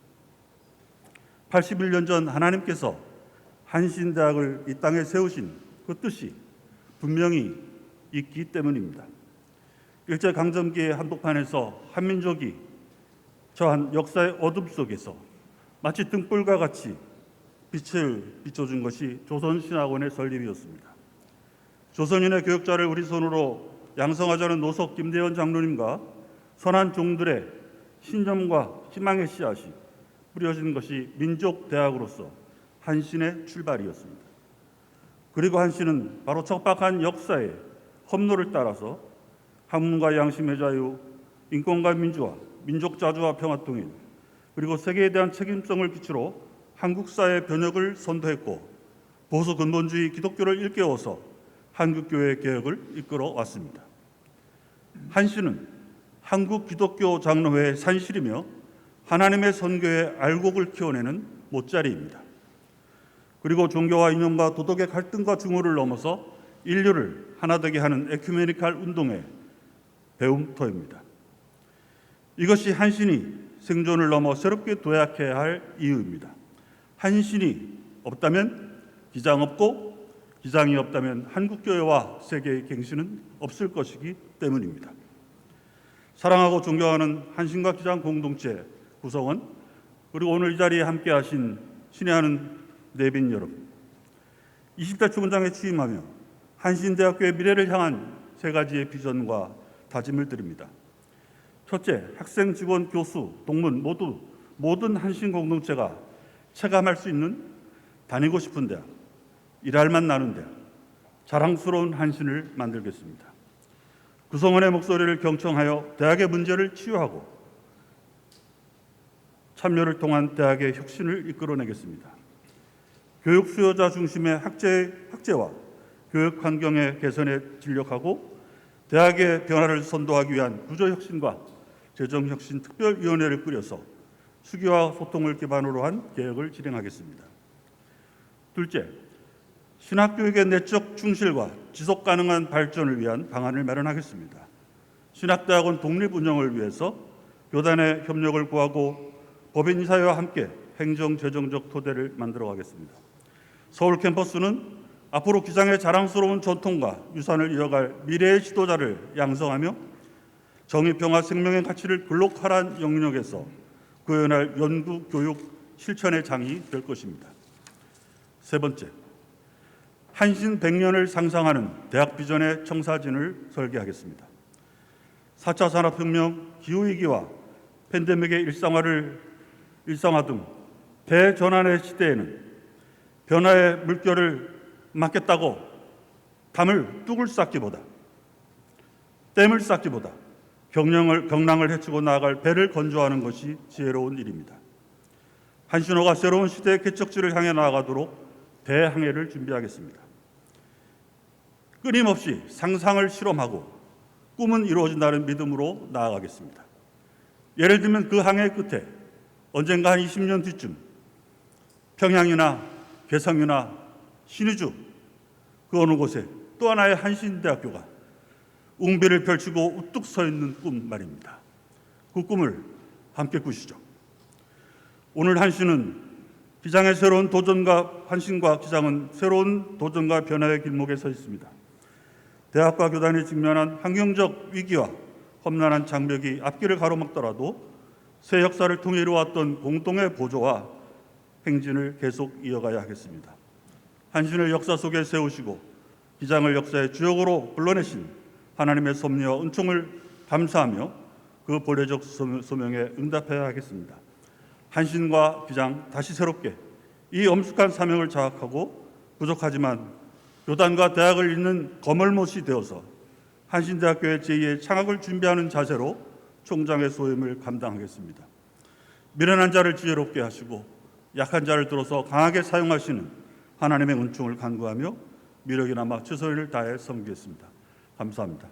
81년 전 하나님께서 한신대학을 이 땅에 세우신 그 뜻이 분명히 있기 때문입니다. 일제강점기의 한복판에서 한민족이 처한 역사의 어둠 속에서 마치 등불과 같이 빛을 비춰준 것이 조선신학원의 설립이었습니다. 조선인의 교육자를 우리 손으로 양성하자는 노석 김대현 장로님과 선한 종들의 신념과 희망의 씨앗이 뿌려진 것이 민족대학으로서 한신의 출발이었습니다. 그리고 한신은 바로 척박한 역사의 험로를 따라서 학문과 양심의 자유, 인권과 민주화, 민족 자주와 평화 통일, 그리고 세계에 대한 책임성을 기초로 한국 사회 변혁을 선도했고 보수 근본주의 기독교를 일깨워서 한국교회 개혁을 이끌어 왔습니다. 한신은 한국 기독교 장로회의 산실이며 하나님의 선교의 알곡을 키워내는 못자리입니다. 그리고 종교와 이념과 도덕의 갈등과 증오를 넘어서 인류를 하나 되게 하는 에큐메니칼 운동의 배움터입니다. 이것이 한신이 생존을 넘어 새롭게 도약해야 할 이유입니다. 한신이 없다면 기장 없고 기장이 없다면 한국교회와 세계의 갱신은 없을 것이기 때문입니다. 사랑하고 존경하는 한신과 기장 공동체 구성원, 그리고 오늘 이 자리에 함께하신 신의 하는 내빈 여러분, 20대 총장에 취임하며 한신대학교의 미래를 향한 세 가지의 비전과 다짐을 드립니다. 첫째, 학생, 직원, 교수, 동문 모든 한신 공동체가 체감할 수 있는 다니고 싶은 대학, 일할 맛 나는 대학, 자랑스러운 한신을 만들겠습니다. 구성원의 목소리를 경청하여 대학의 문제를 치유하고 참여를 통한 대학의 혁신을 이끌어내겠습니다. 교육 수요자 중심의 학제와 교육 환경의 개선에 진력하고 대학의 변화를 선도하기 위한 구조혁신과 재정혁신 특별위원회를 꾸려서 수기와 소통을 기반으로 한 개혁을 진행하겠습니다. 둘째, 신학교육의 내적 충실과 지속 가능한 발전을 위한 방안을 마련하겠습니다. 신학대학원 독립 운영을 위해서 교단의 협력을 구하고 법인사회와 함께 행정 재정적 토대를 만들어 가겠습니다. 서울 캠퍼스는 앞으로 기장의 자랑스러운 전통과 유산을 이어갈 미래의 지도자를 양성하며 정의, 평화, 생명의 가치를 글로컬한 영역에서 구현할 연구, 교육, 실천의 장이 될 것입니다. 세 번째, 한신 100년을 상상하는 대학 비전의 청사진을 설계하겠습니다. 4차 산업혁명, 기후위기와 팬데믹의 일상화 등 대전환의 시대에는 변화의 물결을 막겠다고 댐을 쌓기보다 경랑을 헤치고 나아갈 배를 건조하는 것이 지혜로운 일입니다. 한신호가 새로운 시대의 개척지를 향해 나아가도록 대항해를 준비하겠습니다. 끊임없이 상상을 실험하고 꿈은 이루어진다는 믿음으로 나아가겠습니다. 예를 들면 그 항해 끝에 언젠가 한 20년 뒤쯤 평양이나 괴성이나 신의주 그 어느 곳에 또 하나의 한신대학교가 웅비를 펼치고 우뚝 서 있는 꿈 말입니다. 그 꿈을 함께 꾸시죠. 오늘 한신은 기장의 새로운 도전과 한신과 기장은 새로운 도전과 변화의 길목에 서 있습니다. 대학과 교단이 직면한 환경적 위기와 험난한 장벽이 앞길을 가로막더라도 새 역사를 통해 이루어왔던 공동의 보조와 행진을 계속 이어가야 하겠습니다. 한신을 역사 속에 세우시고 기장을 역사의 주역으로 불러내신 하나님의 섭리와 은총을 감사하며 그 보례적 소명에 응답해야 하겠습니다. 한신과 기장 다시 새롭게 이 엄숙한 사명을 자각하고 부족하지만 교단과 대학을 잇는 거물못이 되어서 한신대학교의 제2의 창학을 준비하는 자세로 총장의 소임을 감당하겠습니다. 미련한 자를 지혜롭게 하시고 약한 자를 들어서 강하게 사용하시는 하나님의 은총을 간구하며 미력이 남아 최선을 다해 섬기겠습니다. 감사합니다.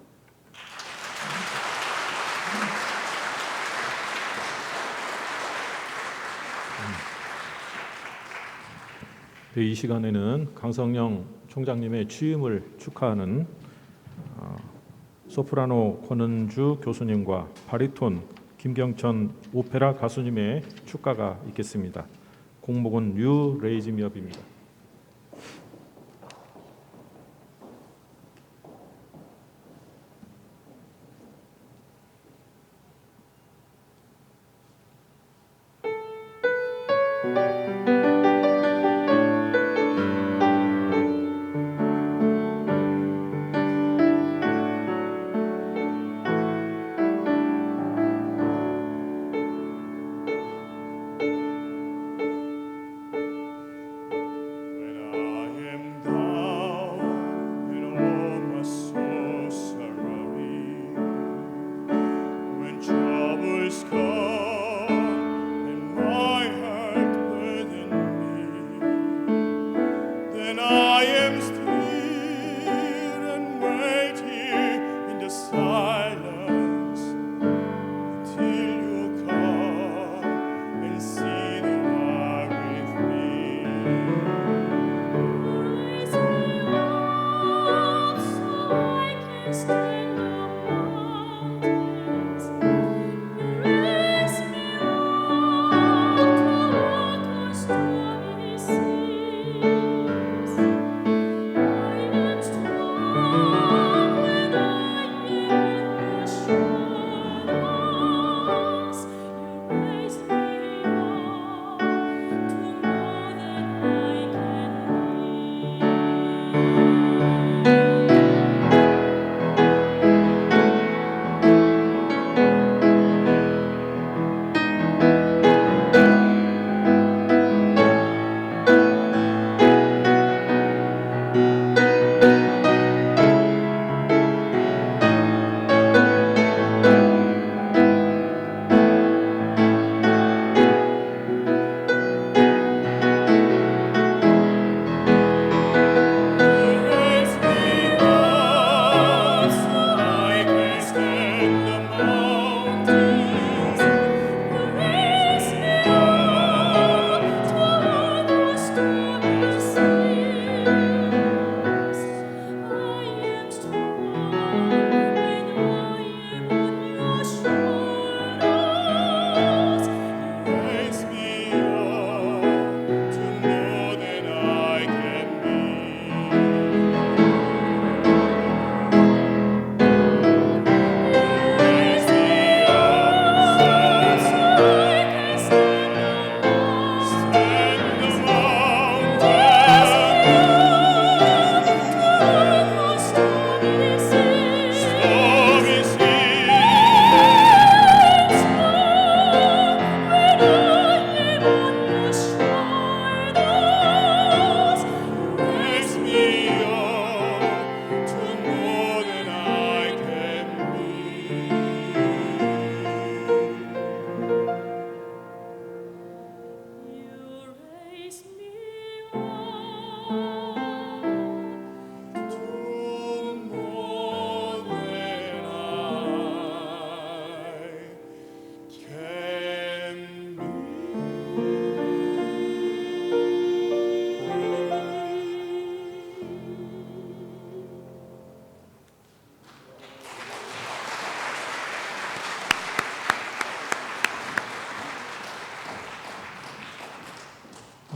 네, 이 시간에는 강성영 총장님의 취임을 축하하는 소프라노 권은주 교수님과 바리톤 김경천 오페라 가수님의 축가가 있겠습니다. 곡목은 You Raise Me Up입니다.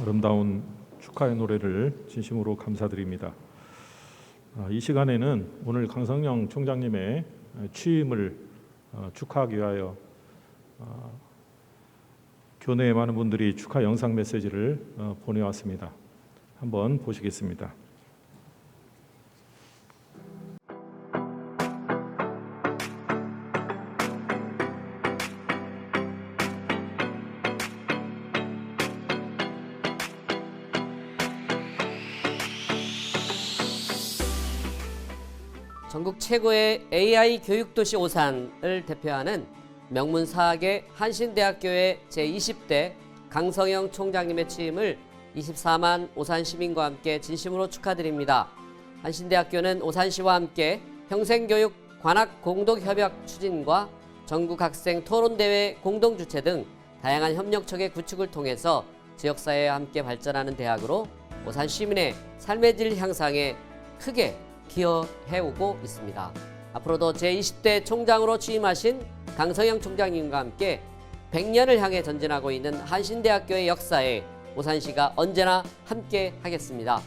아름다운 축하의 노래를 진심으로 감사드립니다. 이 시간에는 오늘 강성영 총장님의 취임을 축하하기 위하여 교내에 많은 분들이 축하 영상 메시지를 보내왔습니다. 한번 보시겠습니다. 전국 최고의 AI 교육도시 오산을 대표하는 명문사학의 한신대학교의 제20대 강성영 총장님의 취임을 24만 오산 시민과 함께 진심으로 축하드립니다. 한신대학교는 오산시와 함께 평생교육 관악 공동협약 추진과 전국 학생 토론대회 공동주최 등 다양한 협력체계 구축을 통해서 지역사회와 함께 발전하는 대학으로 오산 시민의 삶의 질 향상에 크게 기여해오고 있습니다. 앞으로도 제20대 총장으로 취임하신 강성영 총장님과 함께 100년을 향해 전진하고 있는 한신대학교의 역사에 오산시가 언제나 함께 하겠습니다.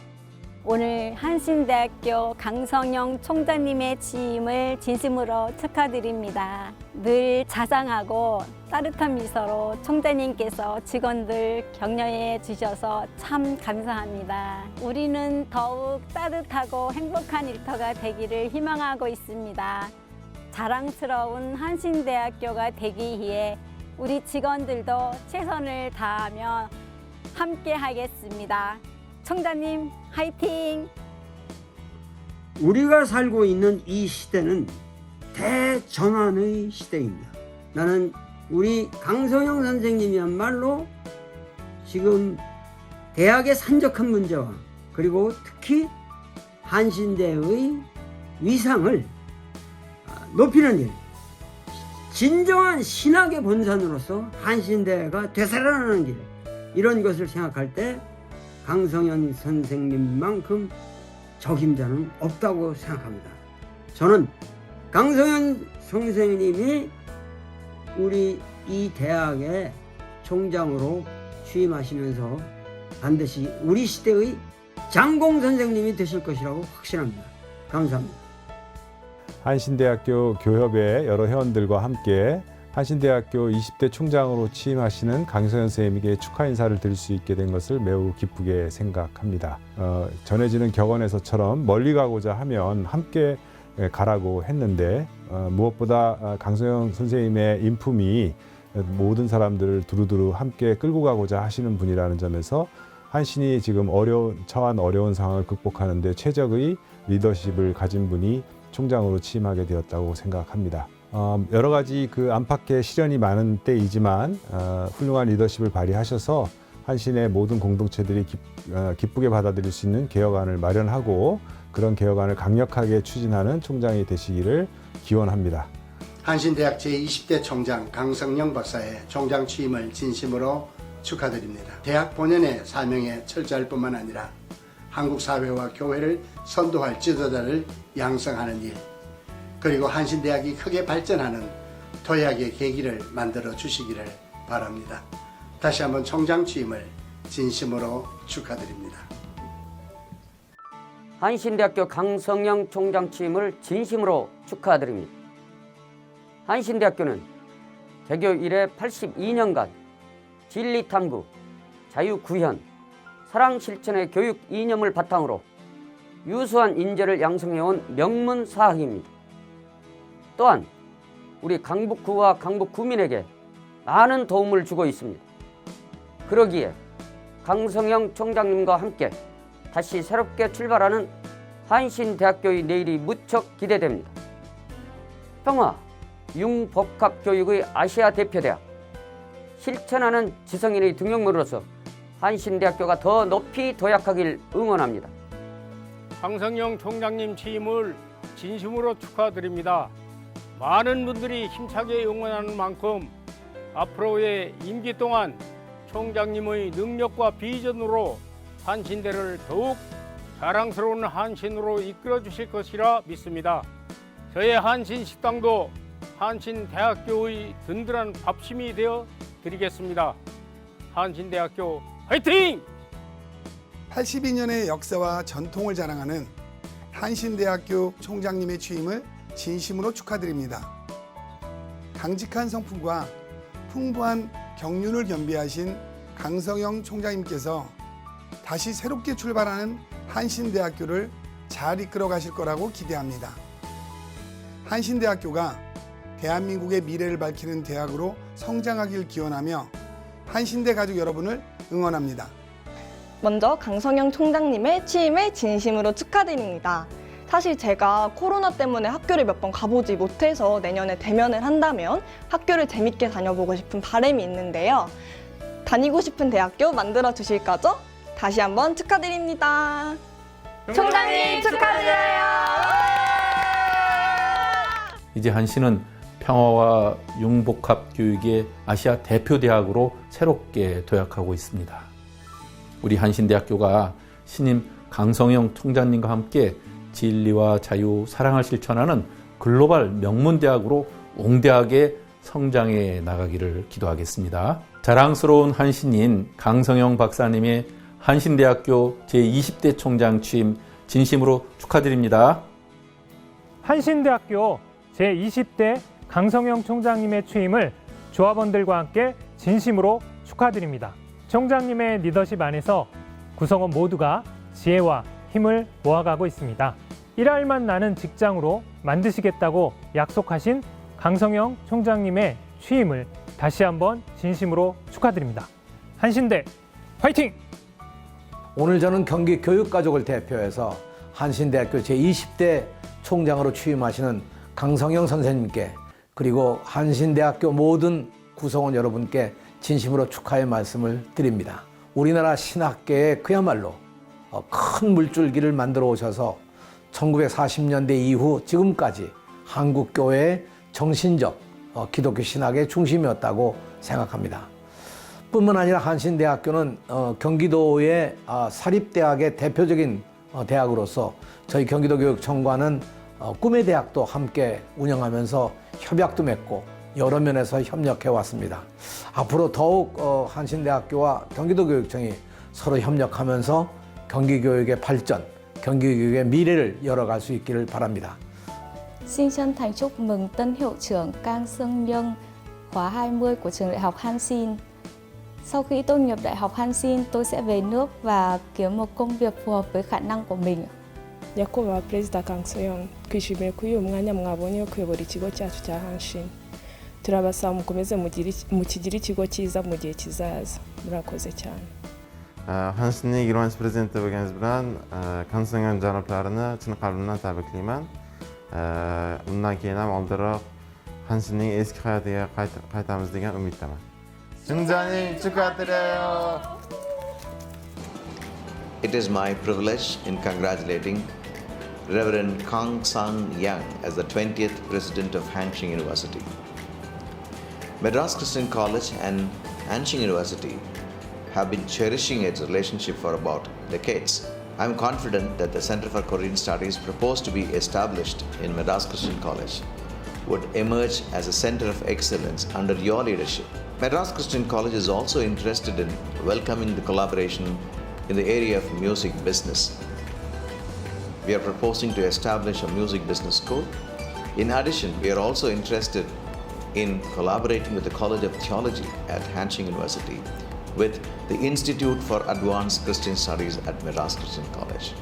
오늘 한신대학교 강성영 총장님의 취임을 진심으로 축하드립니다. 늘 자상하고 따뜻한 미소로 총장님께서 직원들 격려해 주셔서 참 감사합니다. 우리는 더욱 따뜻하고 행복한 일터가 되기를 희망하고 있습니다. 자랑스러운 한신대학교가 되기 위해 우리 직원들도 최선을 다하며 함께 하겠습니다. 총장님 화이팅! 우리가 살고 있는 이 시대는 대전환의 시대입니다. 나는 우리 강성영 선생님이야말로 지금 대학의 산적한 문제와 그리고 특히 한신대의 위상을 높이는 일, 진정한 신학의 본산으로서 한신대가 되살아나는 길, 이런 것을 생각할 때 강성현 선생님만큼 적임자는 없다고 생각합니다. 저는 강성현 선생님이 우리 이 대학의 총장으로 취임하시면서 반드시 우리 시대의 장공 선생님이 되실 것이라고 확신합니다. 감사합니다. 한신대학교 교협의 여러 회원들과 함께 한신대학교 20대 총장으로 취임하시는 강성현 선생님에게 축하 인사를 드릴 수 있게 된 것을 매우 기쁘게 생각합니다. 전해지는 격언에서처럼 멀리 가고자 하면 함께 가라고 했는데 무엇보다 강성현 선생님의 인품이 모든 사람들을 두루두루 함께 끌고 가고자 하시는 분이라는 점에서 한신이 지금 처한 어려운 상황을 극복하는 데 최적의 리더십을 가진 분이 총장으로 취임하게 되었다고 생각합니다. 여러 가지 그 안팎의 시련이 많은 때이지만 훌륭한 리더십을 발휘하셔서 한신의 모든 공동체들이 기쁘게 받아들일 수 있는 개혁안을 마련하고 그런 개혁안을 강력하게 추진하는 총장이 되시기를 기원합니다. 한신대학 제20대 총장 강성영 박사의 총장 취임을 진심으로 축하드립니다. 대학 본연의 사명에 철저할 뿐만 아니라 한국 사회와 교회를 선도할 지도자를 양성하는 일, 그리고 한신대학이 크게 발전하는 도약의 계기를 만들어 주시기를 바랍니다. 다시 한번 총장 취임을 진심으로 축하드립니다. 한신대학교 강성영 총장 취임을 진심으로 축하드립니다. 한신대학교는 개교 이래 82년간 진리탐구, 자유구현, 사랑실천의 교육 이념을 바탕으로 유수한 인재를 양성해온 명문사학입니다. 또한 우리 강북구와 강북구민에게 많은 도움을 주고 있습니다. 그러기에 강성영 총장님과 함께 다시 새롭게 출발하는 한신대학교의 내일이 무척 기대됩니다. 평화, 융복합교육의 아시아 대표대학, 실천하는 지성인의 등용물로서 한신대학교가 더 높이 도약하길 응원합니다. 강성영 총장님 취임을 진심으로 축하드립니다. 많은 분들이 힘차게 응원하는 만큼 앞으로의 임기 동안 총장님의 능력과 비전으로 한신대를 더욱 자랑스러운 한신으로 이끌어 주실 것이라 믿습니다. 저의 한신식당도 한신대학교의 든든한 밥심이 되어 드리겠습니다. 한신대학교 화이팅! 82년의 역사와 전통을 자랑하는 한신대학교 총장님의 취임을 진심으로 축하드립니다. 강직한 성품과 풍부한 경륜을 겸비하신 강성영 총장님께서 다시 새롭게 출발하는 한신대학교를 잘 이끌어 가실 거라고 기대합니다. 한신대학교가 대한민국의 미래를 밝히는 대학으로 성장하길 기원하며 한신대 가족 여러분을 응원합니다. 먼저 강성영 총장님의 취임을 진심으로 축하드립니다. 사실 제가 코로나 때문에 학교를 몇 번 가보지 못해서 내년에 대면을 한다면 학교를 재밌게 다녀보고 싶은 바람이 있는데요. 다니고 싶은 대학교 만들어 주실 거죠? 다시 한번 축하드립니다. 총장님 축하드려요. 이제 한신은 평화와 융복합 교육의 아시아 대표 대학으로 새롭게 도약하고 있습니다. 우리 한신대학교가 신임 강성영 총장님과 함께 진리와 자유, 사랑을 실천하는 글로벌 명문대학으로 옹대하게 성장해 나가기를 기도하겠습니다. 자랑스러운 한신인 강성영 박사님의 한신대학교 제20대 총장 취임 진심으로 축하드립니다. 한신대학교 제20대 강성영 총장님의 취임을 조합원들과 함께 진심으로 축하드립니다. 총장님의 리더십 안에서 구성원 모두가 지혜와 힘을 모아가고 있습니다. 일할만 나는 직장으로 만드시겠다고 약속하신 강성영 총장님의 취임을 다시 한번 진심으로 축하드립니다. 한신대 화이팅! 오늘 저는 경기 교육가족을 대표해서 한신대학교 제20대 총장으로 취임하시는 강성영 선생님께 그리고 한신대학교 모든 구성원 여러분께 진심으로 축하의 말씀을 드립니다. 우리나라 신학계에 그야말로 큰 물줄기를 만들어 오셔서 1940년대 이후 지금까지 한국교회의 정신적 기독교 신학의 중심이었다고 생각합니다. 뿐만 아니라 한신대학교는 경기도의 사립대학의 대표적인 대학으로서 저희 경기도교육청과는 꿈의 대학도 함께 운영하면서 협약도 맺고 여러 면에서 협력해 왔습니다. 앞으로 더욱 한신대학교와 경기도교육청이 서로 협력하면서 경기교육의 발전, 경기교육의 미래를 열어갈 수 있기를 바랍니다. Xin chân thành chúc mừng tân hiệu trưởng Kang Seung Myung khóa 20 của trường đại học Hanshin. Sau khi tốt nghiệp đại học Hanshin, tôi sẽ về nước và kiếm một công việc phù hợp với khả năng của mình. Nyakubahwa Perezida Kang Seung, twishimiye kuri uyu mwanya mwabonye wo kuyobora ikigo cyacu cya Hanshin. turabasaba mukomeze mukigire ikigo cyiza mu gihe kizaza. Murakoze cyane. Hanshinning 20%prezidenti bo'lganingiz bilan Konstitutsiyon janoblarini chin qalbimdan tabriklayman. Undan keyin ham oldinroq Hanshinning eski hayotiga qaytamiz degan umiddaman. 총장님 축하드려요. It is my privilege in congratulating Reverend Kang Sang-young as the 20th President of Hanshin University. Madras Christian College and Hanshin University have been cherishing its relationship for about decades. I am confident that the Center for Korean Studies proposed to be established in Madras Christian College would emerge as a center of excellence under your leadership. Madras Christian College is also interested in welcoming the collaboration in the area of music business. We are proposing to establish a music business school. In addition, we are also interested in collaborating with the College of Theology at Hanshin University with the Institute for Advanced Christian Studies at Madras Christian College.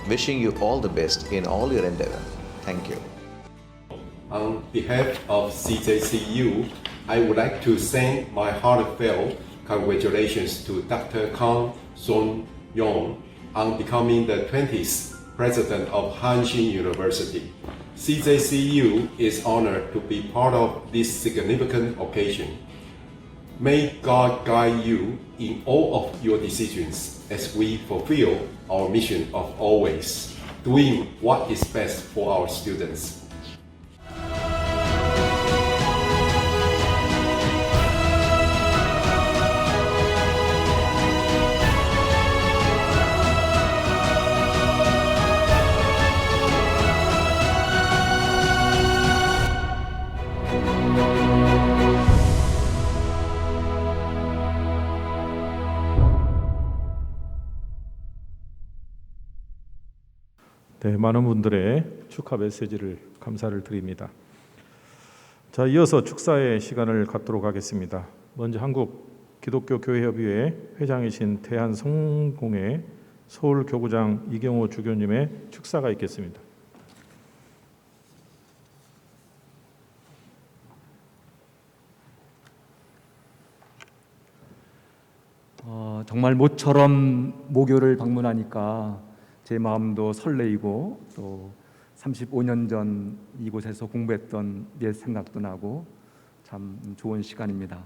Wishing you all the best in all your endeavor. Thank you. On behalf of CJCU, I would like to send my heartfelt congratulations to Dr. Kang Sang-young on becoming the 20th President of Hanshin University. CJCU is honored to be part of this significant occasion. May God guide you in all of your decisions as we fulfill our mission of always doing what is best for our students. 네, 많은 분들의 축하 메시지를 감사를 드립니다. 자, 이어서 축사의 시간을 갖도록 하겠습니다. 먼저 한국 기독교 교회협의회 회장이신 대한성공회 서울교구장 이경호 주교님의 축사가 있겠습니다. 정말 모처럼 모교를 방문하니까 제 마음도 설레이고 또 35년 전 이곳에서 공부했던 옛 생각도 나고 참 좋은 시간입니다.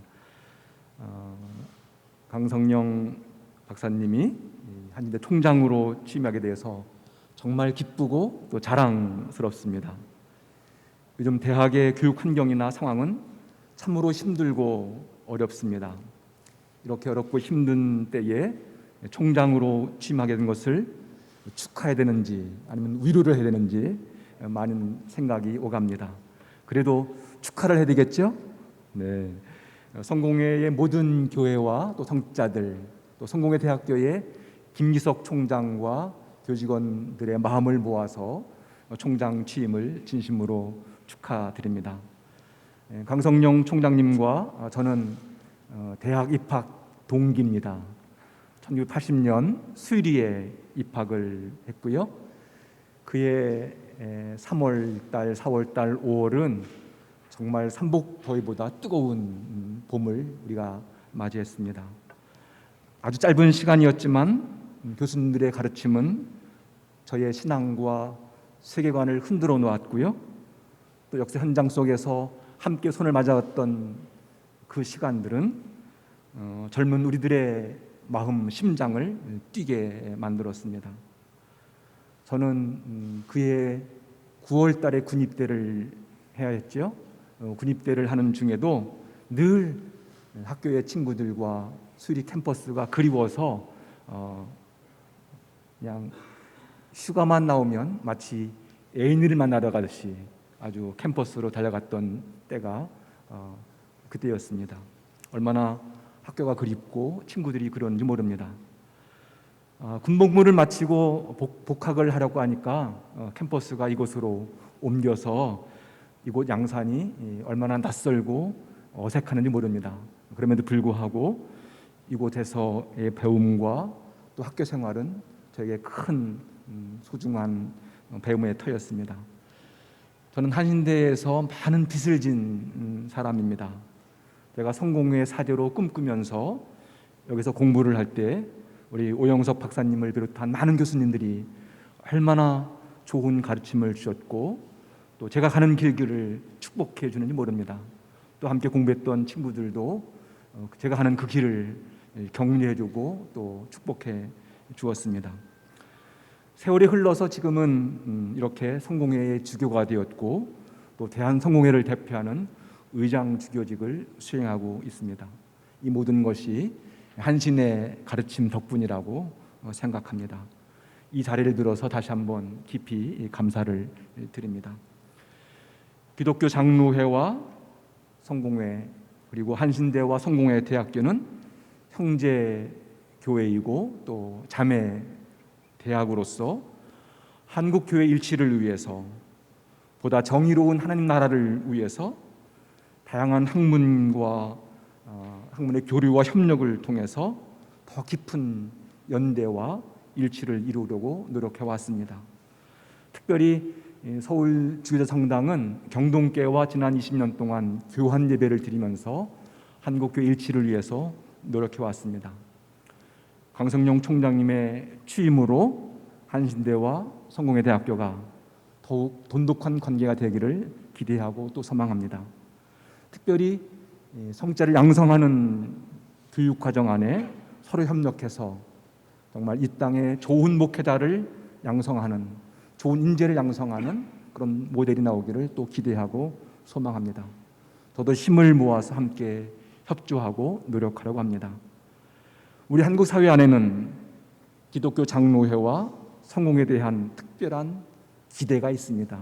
강성영 박사님이 한인대 총장으로 취임하게 돼서 정말 기쁘고 또 자랑스럽습니다. 요즘 대학의 교육 환경이나 상황은 참으로 힘들고 어렵습니다. 이렇게 어렵고 힘든 때에 총장으로 취임하게 된 것을 축하해야 되는지 아니면 위로를 해야 되는지 많은 생각이 오갑니다. 그래도 축하를 해야 되겠죠? 네. 성공회의 모든 교회와 또 성직자들, 또 성공회 대학교의 김기석 총장과 교직원들의 마음을 모아서 총장 취임을 진심으로 축하드립니다. 강성영 총장님과 저는 대학 입학 동기입니다. 1980년 수리에 입학을 했고요. 그해 3월달, 4월달, 5월은 정말 삼복더위보다 뜨거운 봄을 우리가 맞이했습니다. 아주 짧은 시간이었지만 교수님들의 가르침은 저의 신앙과 세계관을 흔들어 놓았고요. 또 역사 현장 속에서 함께 손을 맞아왔던 그 시간들은 젊은 우리들의 마음, 심장을 뛰게 만들었습니다. 저는 그해 9월 달에 군입대를 해야 했죠. 군입대를 하는 중에도 늘 학교의 친구들과 수리 캠퍼스가 그리워서 그냥 휴가만 나오면 마치 애인을 만나러 가듯이 아주 캠퍼스로 달려갔던 때가 그때였습니다. 얼마나 학교가 그립고 친구들이 그런지 모릅니다. 군복무를 마치고 복학을 하려고 하니까 캠퍼스가 이곳으로 옮겨서 이곳 양산이 얼마나 낯설고 어색하는지 모릅니다. 그럼에도 불구하고 이곳에서의 배움과 또 학교 생활은 저에게 큰 소중한 배움의 터였습니다. 저는 한신대에서 많은 빚을 진 사람입니다. 제가 성공회 사제로 꿈꾸면서 여기서 공부를 할 때 우리 오영석 박사님을 비롯한 많은 교수님들이 얼마나 좋은 가르침을 주셨고 또 제가 가는 길을 축복해 주는지 모릅니다. 또 함께 공부했던 친구들도 제가 가는 그 길을 격려해 주고 또 축복해 주었습니다. 세월이 흘러서 지금은 이렇게 성공회의 주교가 되었고 또 대한성공회를 대표하는 의장 주교직을 수행하고 있습니다. 이 모든 것이 한신의 가르침 덕분이라고 생각합니다. 이 자리를 들어서 다시 한번 깊이 감사를 드립니다. 기독교 장로회와 성공회 그리고 한신대와 성공회 대학교는 형제 교회이고 또 자매 대학으로서 한국 교회 일치를 위해서 보다 정의로운 하나님 나라를 위해서 다양한 학문과 학문의 교류와 협력을 통해서 더 깊은 연대와 일치를 이루려고 노력해 왔습니다. 특별히 서울 주기자 성당은 경동교회와 지난 20년 동안 교환 예배를 드리면서 한국교회 일치를 위해서 노력해 왔습니다. 강성영 총장님의 취임으로 한신대와 성공회 대학교가 더욱 돈독한 관계가 되기를 기대하고 또 소망합니다. 특별히 성자를 양성하는 교육 과정 안에 서로 협력해서 정말 이 땅에 좋은 목회자를 양성하는 좋은 인재를 양성하는 그런 모델이 나오기를 또 기대하고 소망합니다. 더더 힘을 모아서 함께 협조하고 노력하려고 합니다. 우리 한국 사회 안에는 기독교 장로회와 성공에 대한 특별한 기대가 있습니다.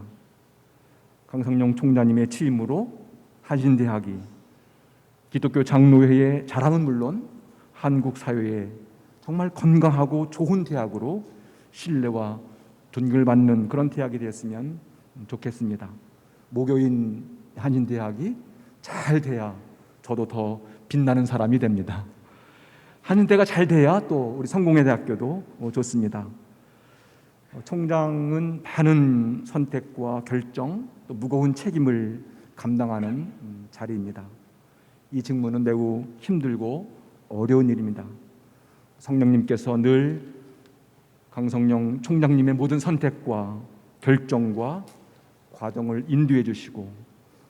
강성영 총장님의 취임으로 한신대학이 기독교 장로회의 자랑은 물론 한국 사회에 정말 건강하고 좋은 대학으로 신뢰와 존경받는 그런 대학이 되었으면 좋겠습니다. 모교인 한신대학이 잘 돼야 저도 더 빛나는 사람이 됩니다. 한신대가 잘 돼야 또 우리 성공회 대학교도 좋습니다. 총장은 많은 선택과 결정, 또 무거운 책임을 감당하는 자리입니다. 이 직무는 매우 힘들고 어려운 일입니다. 성령님께서 늘 강성영 총장님의 모든 선택과 결정과 과정을 인도해 주시고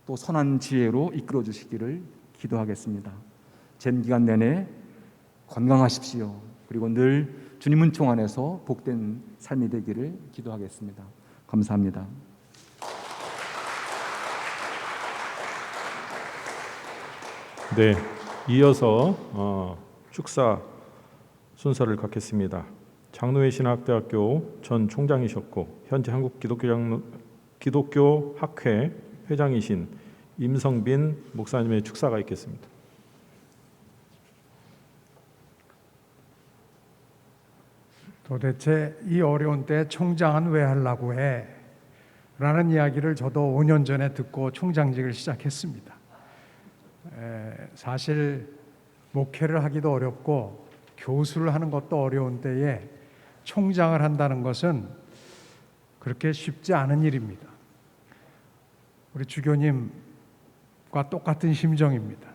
또 선한 지혜로 이끌어 주시기를 기도하겠습니다. 재임 기간 내내 건강하십시오. 그리고 늘 주님 은총 안에서 복된 삶이 되기를 기도하겠습니다. 감사합니다. 네, 이어서 축사 순서를 갖겠습니다. 장로회 신학대학교 전 총장이셨고 현재 한국기독교 학회 회장이신 임성빈 목사님의 축사가 있겠습니다. 도대체 이 어려운 때 총장은 왜 하려고 해? 라는 이야기를 저도 5년 전에 듣고 총장직을 시작했습니다. 사실 목회를 하기도 어렵고 교수를 하는 것도 어려운 때에 총장을 한다는 것은 그렇게 쉽지 않은 일입니다. 우리 주교님과 똑같은 심정입니다.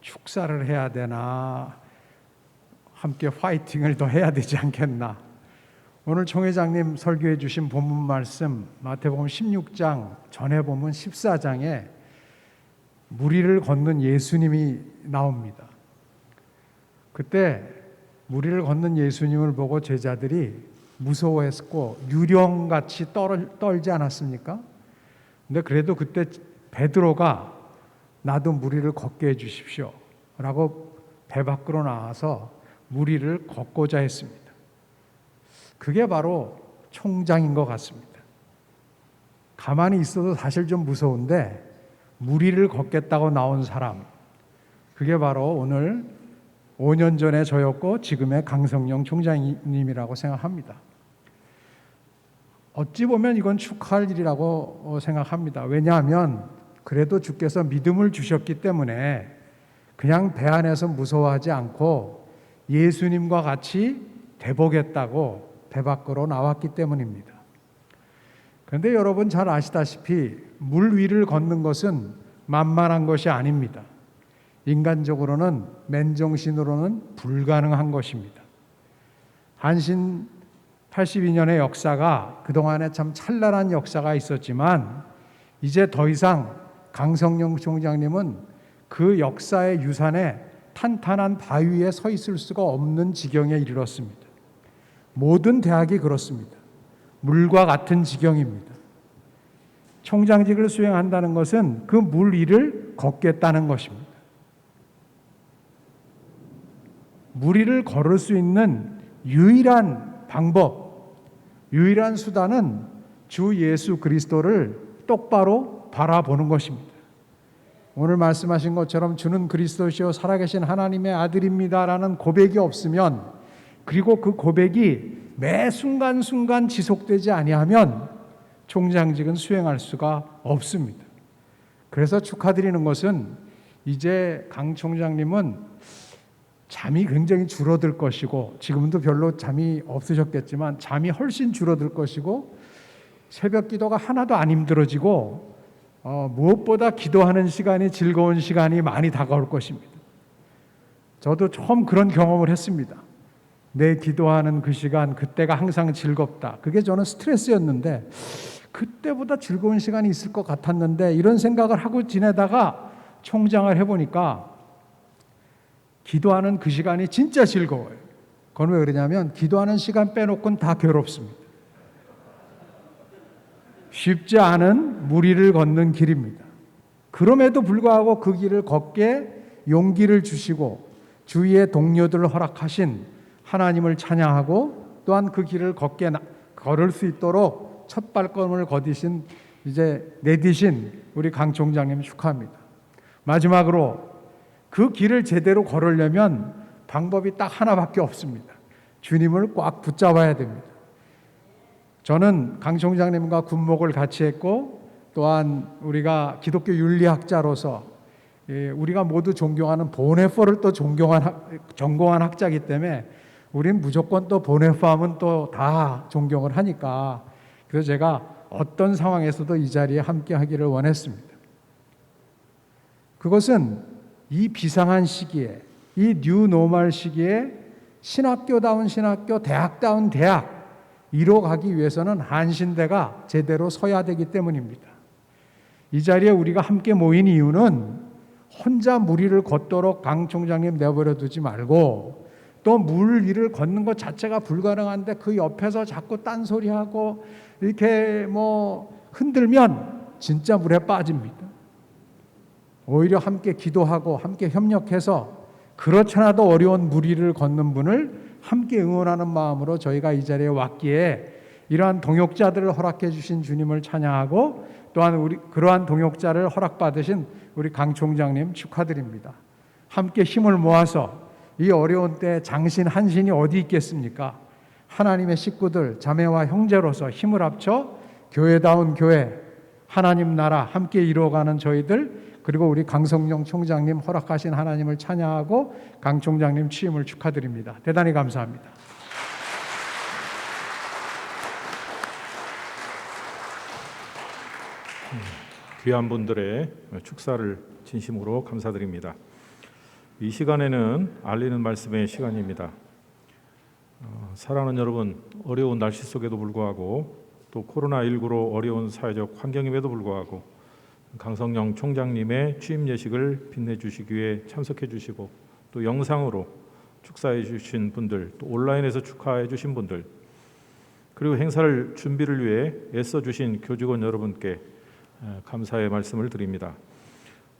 축사를 해야 되나, 함께 화이팅을 더 해야 되지 않겠나. 오늘 총회장님 설교해 주신 본문 말씀 마태복음 16장 전에 보면 14장에 무리를 걷는 예수님이 나옵니다. 그때 무리를 걷는 예수님을 보고 제자들이 무서워했고 유령같이 떨지 않았습니까? 근데 그래도 그때 베드로가 나도 무리를 걷게 해 주십시오 라고 배 밖으로 나와서 무리를 걷고자 했습니다. 그게 바로 총장인 것 같습니다. 가만히 있어도 사실 좀 무서운데 무리를 걷겠다고 나온 사람, 그게 바로 오늘 5년 전에 저였고 지금의 강성영 총장님이라고 생각합니다. 어찌 보면 이건 축하할 일이라고 생각합니다. 왜냐하면 그래도 주께서 믿음을 주셨기 때문에 그냥 배 안에서 무서워하지 않고 예수님과 같이 돼보겠다고 배 밖으로 나왔기 때문입니다. 그런데 여러분 잘 아시다시피 물 위를 걷는 것은 만만한 것이 아닙니다. 인간적으로는 맨정신으로는 불가능한 것입니다. 한신 82년의 역사가 그동안에 참 찬란한 역사가 있었지만 이제 더 이상 강성영 총장님은 그 역사의 유산에 탄탄한 바위에 서 있을 수가 없는 지경에 이르렀습니다. 모든 대학이 그렇습니다. 물과 같은 지경입니다. 총장직을 수행한다는 것은 그 물 위를 걷겠다는 것입니다. 물 위를 걸을 수 있는 유일한 방법, 유일한 수단은 주 예수 그리스도를 똑바로 바라보는 것입니다. 오늘 말씀하신 것처럼 주는 그리스도시요 살아계신 하나님의 아들입니다라는 고백이 없으면, 그리고 그 고백이 매 순간순간 지속되지 아니하면 총장직은 수행할 수가 없습니다. 그래서 축하드리는 것은 이제 강 총장님은 잠이 굉장히 줄어들 것이고, 지금도 별로 잠이 없으셨겠지만 잠이 훨씬 줄어들 것이고, 새벽 기도가 하나도 안 힘들어지고 무엇보다 기도하는 시간이 즐거운 시간이 많이 다가올 것입니다. 저도 처음 그런 경험을 했습니다. 내 기도하는 그 시간, 그때가 항상 즐겁다. 그게 저는 스트레스였는데 그때보다 즐거운 시간이 있을 것 같았는데, 이런 생각을 하고 지내다가 총장을 해보니까 기도하는 그 시간이 진짜 즐거워요. 그건 왜 그러냐면 기도하는 시간 빼놓고는 다 괴롭습니다. 쉽지 않은 무리를 걷는 길입니다. 그럼에도 불구하고 그 길을 걷게 용기를 주시고 주위의 동료들을 허락하신 하나님을 찬양하고, 또한 그 길을 걸을 수 있도록 첫 발걸음을 내디신 우리 강 총장님 축하합니다. 마지막으로 그 길을 제대로 걸으려면 방법이 딱 하나밖에 없습니다. 주님을 꽉 붙잡아야 됩니다. 저는 강 총장님과 군목을 같이 했고 또한 우리가 기독교 윤리학자로서 우리가 모두 존경하는 보네퍼를 또 전공한 학자이기 때문에 우린 무조건 또 보네퍼 하면 또 다 존경을 하니까 그래서 제가 어떤 상황에서도 이 자리에 함께 하기를 원했습니다. 그것은 이 비상한 시기에 이 뉴노멀 시기에 신학교다운 신학교, 대학다운 대학 이뤄가기 위해서는 한신대가 제대로 서야 되기 때문입니다. 이 자리에 우리가 함께 모인 이유는 혼자 물 위를 걷도록 강 총장님 내버려 두지 말고 또 물 위를 걷는 것 자체가 불가능한데 그 옆에서 자꾸 딴소리하고 이렇게 흔들면 진짜 물에 빠집니다. 오히려 함께 기도하고 함께 협력해서 그렇잖아도 어려운 물 위를 걷는 분을 함께 응원하는 마음으로 저희가 이 자리에 왔기에 이러한 동역자들을 허락해 주신 주님을 찬양하고 또한 그러한 동역자를 허락받으신 우리 강 총장님 축하드립니다. 함께 힘을 모아서 이 어려운 때 장신 한신이 어디 있겠습니까? 하나님의 식구들 자매와 형제로서 힘을 합쳐 교회다운 교회 하나님 나라 함께 이루어가는 저희들 그리고 우리 강성영 총장님 허락하신 하나님을 찬양하고 강 총장님 취임을 축하드립니다. 대단히 감사합니다. 귀한 분들의 축사를 진심으로 감사드립니다. 이 시간에는 알리는 말씀의 시간입니다. 사랑하는 여러분, 어려운 날씨 속에도 불구하고 또 코로나19로 어려운 사회적 환경임에도 불구하고 강성영 총장님의 취임 예식을 빛내주시기 위해 참석해 주시고 또 영상으로 축사해 주신 분들, 또 온라인에서 축하해 주신 분들, 그리고 행사를 준비를 위해 애써 주신 교직원 여러분께 감사의 말씀을 드립니다.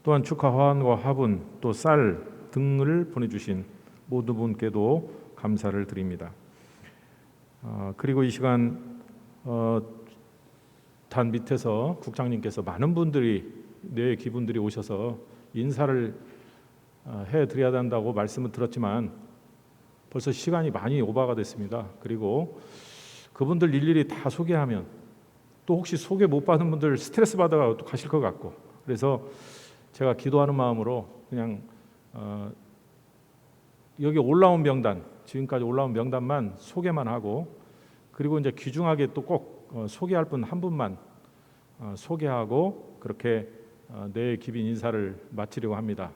또한 축하 화환과 화분, 또 쌀 등을 보내주신 모든 분께도 감사를 드립니다. 그리고 이 시간 단 밑에서 국장님께서 많은 분들이 내 기분들이 오셔서 인사를 해드려야 한다고 말씀을 들었지만 벌써 시간이 많이 오버가 됐습니다. 그리고 그분들 일일이 다 소개하면 또 혹시 소개 못 받은 분들 스트레스 받아가 또 가실 것 같고 그래서 제가 기도하는 마음으로 그냥 여기 올라온 명단 지금까지 올라온 명단만 소개만 하고 그리고 이제 귀중하게 또 꼭 소개할 분 한 분만 소개하고 그렇게 내 기빈 인사를 마치려고 합니다.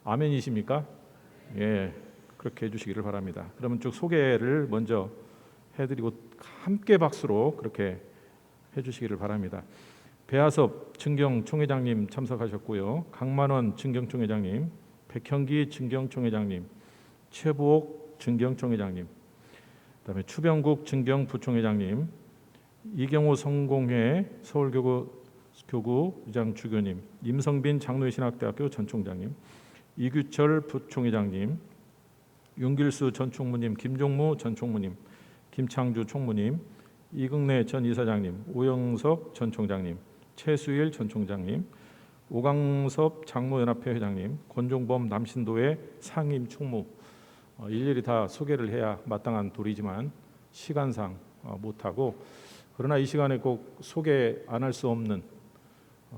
아멘이십니까? 예, 그렇게 해주시기를 바랍니다. 그러면 쭉 소개를 먼저 해드리고 함께 박수로 그렇게 해주시기를 바랍니다. 배하섭 증경총회장님 참석하셨고요. 강만원 증경총회장님, 백형기 증경총회장님, 최부옥 증경총회장님, 그다음에 추병국 증경부총회장님, 이경호 성공회 서울교구 의장주교님, 임성빈 장로신학대학교 전총장님, 이규철 부총회장님, 윤길수 전 총무님, 김종무 전 총무님, 김창주 총무님, 이극래 전 이사장님, 오영석 전 총장님, 최수일 전 총장님, 오강섭 장로연합회 회장님, 권종범 남신도회 상임 총무, 일일이 다 소개를 해야 마땅한 도리지만 시간상 못하고 그러나 이 시간에 꼭 소개 안 할 수 없는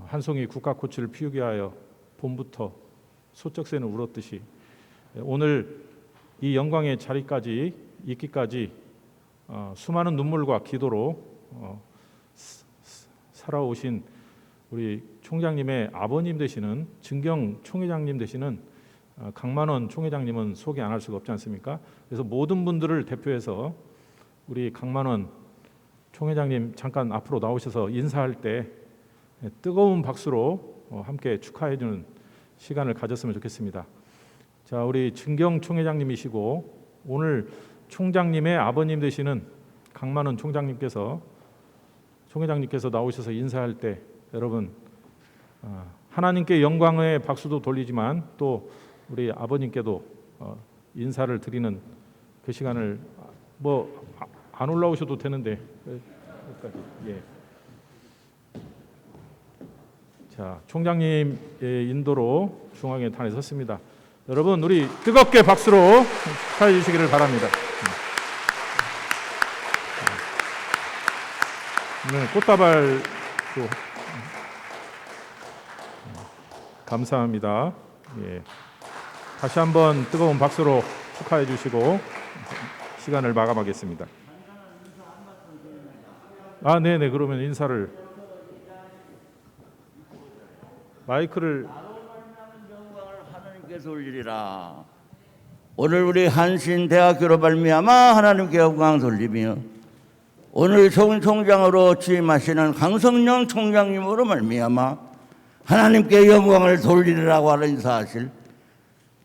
한 송이 국화꽃을 피우게 하여 봄부터 소쩍새는 울었듯이 오늘 이 영광의 자리까지 있기까지 수많은 눈물과 기도로 살아오신 우리 총장님의 아버님 되시는 증경 총회장님 되시는 강만원 총회장님은 소개 안 할 수가 없지 않습니까? 그래서 모든 분들을 대표해서 우리 강만원 총회장님 잠깐 앞으로 나오셔서 인사할 때 뜨거운 박수로 함께 축하해 주는 시간을 가졌으면 좋겠습니다. 자, 우리 증경 총회장님이시고 오늘 총장님의 아버님 되시는 강만원 총회장님께서 나오셔서 인사할 때 여러분 하나님께 영광의 박수도 돌리지만 또 우리 아버님께도 인사를 드리는 그 시간을 안 올라오셔도 되는데 예. 자, 총장님의 인도로 중앙에 단에 섰습니다. 여러분 우리 뜨겁게 박수로 축하해 주시기를 바랍니다. 네, 꽃다발도 감사합니다. 예. 다시 한번 뜨거운 박수로 축하해 주시고 시간을 마감하겠습니다. 네네, 그러면 인사를 마이크를 하나님께서 올리리라. 오늘 우리 한신대학교로 말미암아 하나님께 영광 돌리며 오늘 총장으로 취임하시는 강성령 총장님으로 말미암아 하나님께 영광을 돌리리라고 하는 사실,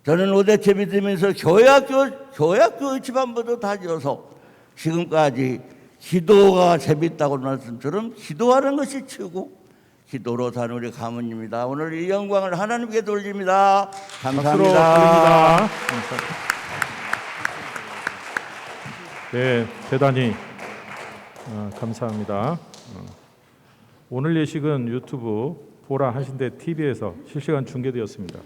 저는 오대체 믿으면서 교회학교 집안부도 다져서 지금까지 기도가 재밌다고 말씀처럼 기도하는 것이 최고, 기도로 사는 우리 가문입니다. 오늘 이 영광을 하나님께 돌립니다. 감사합니다. 네, 대단히 감사합니다. 오늘 예식은 유튜브 보라 한신대 TV에서 실시간 중계되었습니다.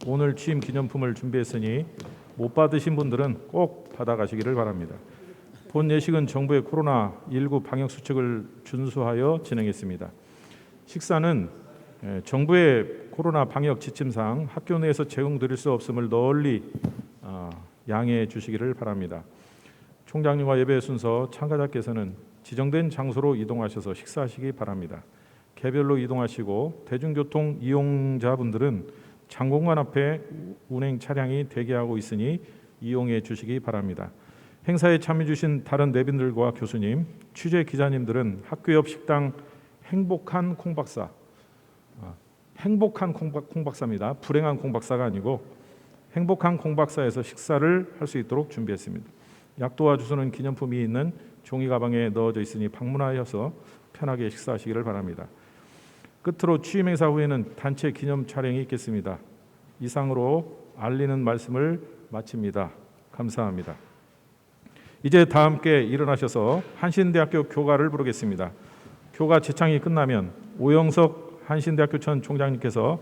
오늘 취임 기념품을 준비했으니 못 받으신 분들은 꼭 받아가시기를 바랍니다. 본 예식은 정부의 코로나19 방역 수칙을 준수하여 진행했습니다. 식사는 정부의 코로나 방역 지침상 학교 내에서 제공드릴 수 없음을 널리 양해해 주시기를 바랍니다. 총장님과 예배 순서 참가자께서는 지정된 장소로 이동하셔서 식사하시기 바랍니다. 개별로 이동하시고 대중교통 이용자분들은 장공관 앞에 운행 차량이 대기하고 있으니 이용해 주시기 바랍니다. 행사에 참여해 주신 다른 내빈들과 교수님, 취재 기자님들은 학교 옆 식당 행복한 콩박사, 행복한 콩박사입니다. 불행한 콩박사가 아니고 행복한 콩박사에서 식사를 할 수 있도록 준비했습니다. 약도와 주소는 기념품이 있는 종이 가방에 넣어져 있으니 방문하여서 편하게 식사하시기를 바랍니다. 끝으로 취임 행사 후에는 단체 기념 촬영이 있겠습니다. 이상으로 알리는 말씀을 마칩니다. 감사합니다. 이제 다 함께 일어나셔서 한신대학교 교가를 부르겠습니다. 교가 제창이 끝나면 오영석 한신대학교 전 총장님께서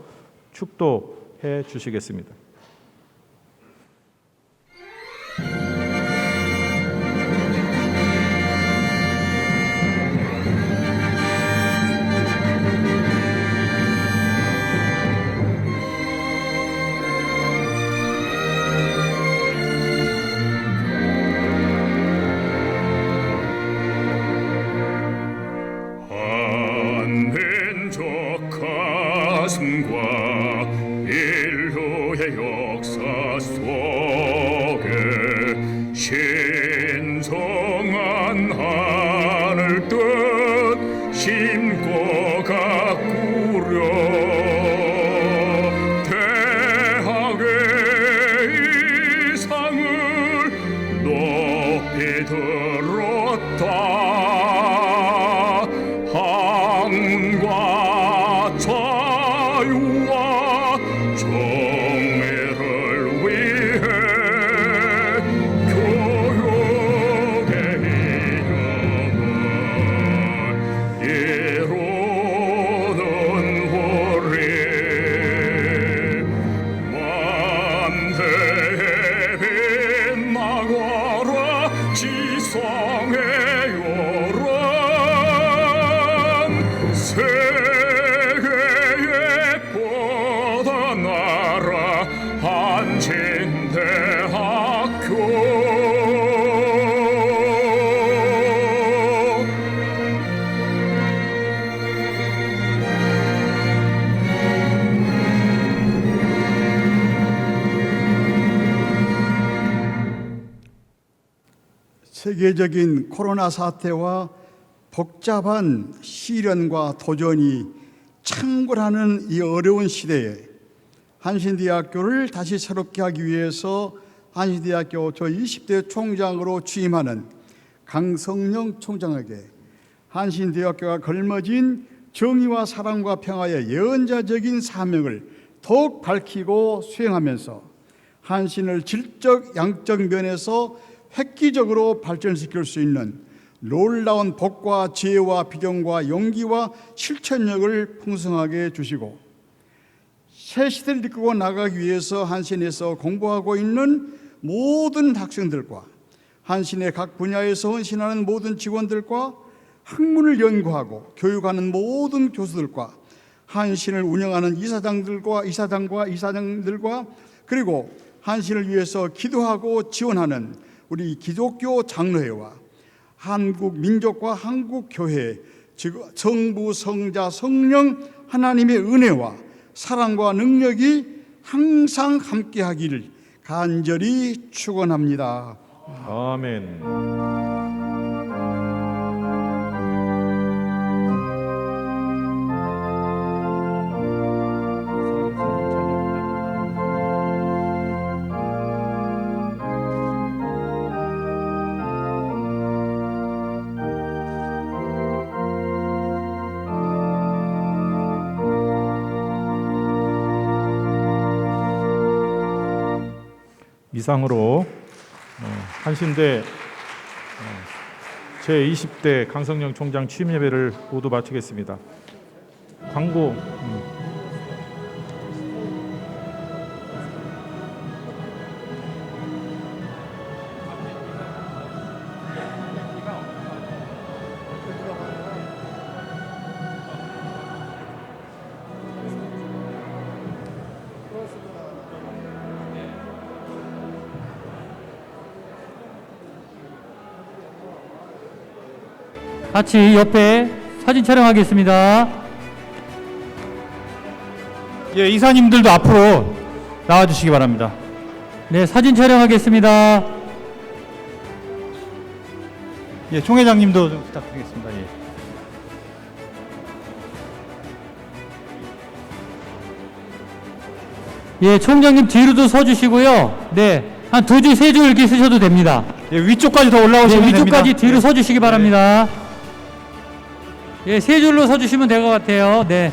축도해 주시겠습니다. 인류의 역사 속에 신성한 하늘 뜻 심고 가꾸려 대학의 이상을 높이 들었다. 학문과 자유와 정의를 위해 교육의 이념을 이루는 우리 만대에 빛나거라 지성의 요런 세계에 뻗어나라 한신대학교. 세계적인 코로나 사태와 복잡한 시련과 도전이 창궐하는 이 어려운 시대에 한신대학교를 다시 새롭게 하기 위해서 한신대학교 저20대 총장으로 취임하는 강성령 총장에게 한신대학교가 걸머진 정의와 사랑과 평화의 예언자적인 사명을 더욱 밝히고 수행하면서 한신을 질적 양적 면에서 획기적으로 발전시킬 수 있는 놀라운 복과 지혜와 비전과 용기와 실천력을 풍성하게 해주시고 새 시대를 이끌고 나가기 위해서 한신에서 공부하고 있는 모든 학생들과 한신의 각 분야에서 헌신하는 모든 직원들과 학문을 연구하고 교육하는 모든 교수들과 한신을 운영하는 이사장들과 그리고 한신을 위해서 기도하고 지원하는 우리 기독교 장로회와 한국 민족과 한국 교회, 즉 성부, 성자, 성령 하나님의 은혜와 사랑과 능력이 항상 함께하기를 간절히 축원합니다. 아멘. 이상으로 한신대 제20대 강성영 총장 취임 예배를 모두 마치겠습니다. 광고. 같이 옆에 사진 촬영하겠습니다. 예, 이사님들도 앞으로 나와주시기 바랍니다. 네, 사진 촬영하겠습니다. 예, 총회장님도 좀 부탁드리겠습니다. 예, 총장님 뒤로도 서주시고요. 네, 한 2줄, 3줄 이렇게 쓰셔도 됩니다. 예, 위쪽까지 더 올라오시면 됩니다. 위쪽까지 뒤로 서주시기 바랍니다. 예, 3줄로 서주시면 될 것 같아요. 네.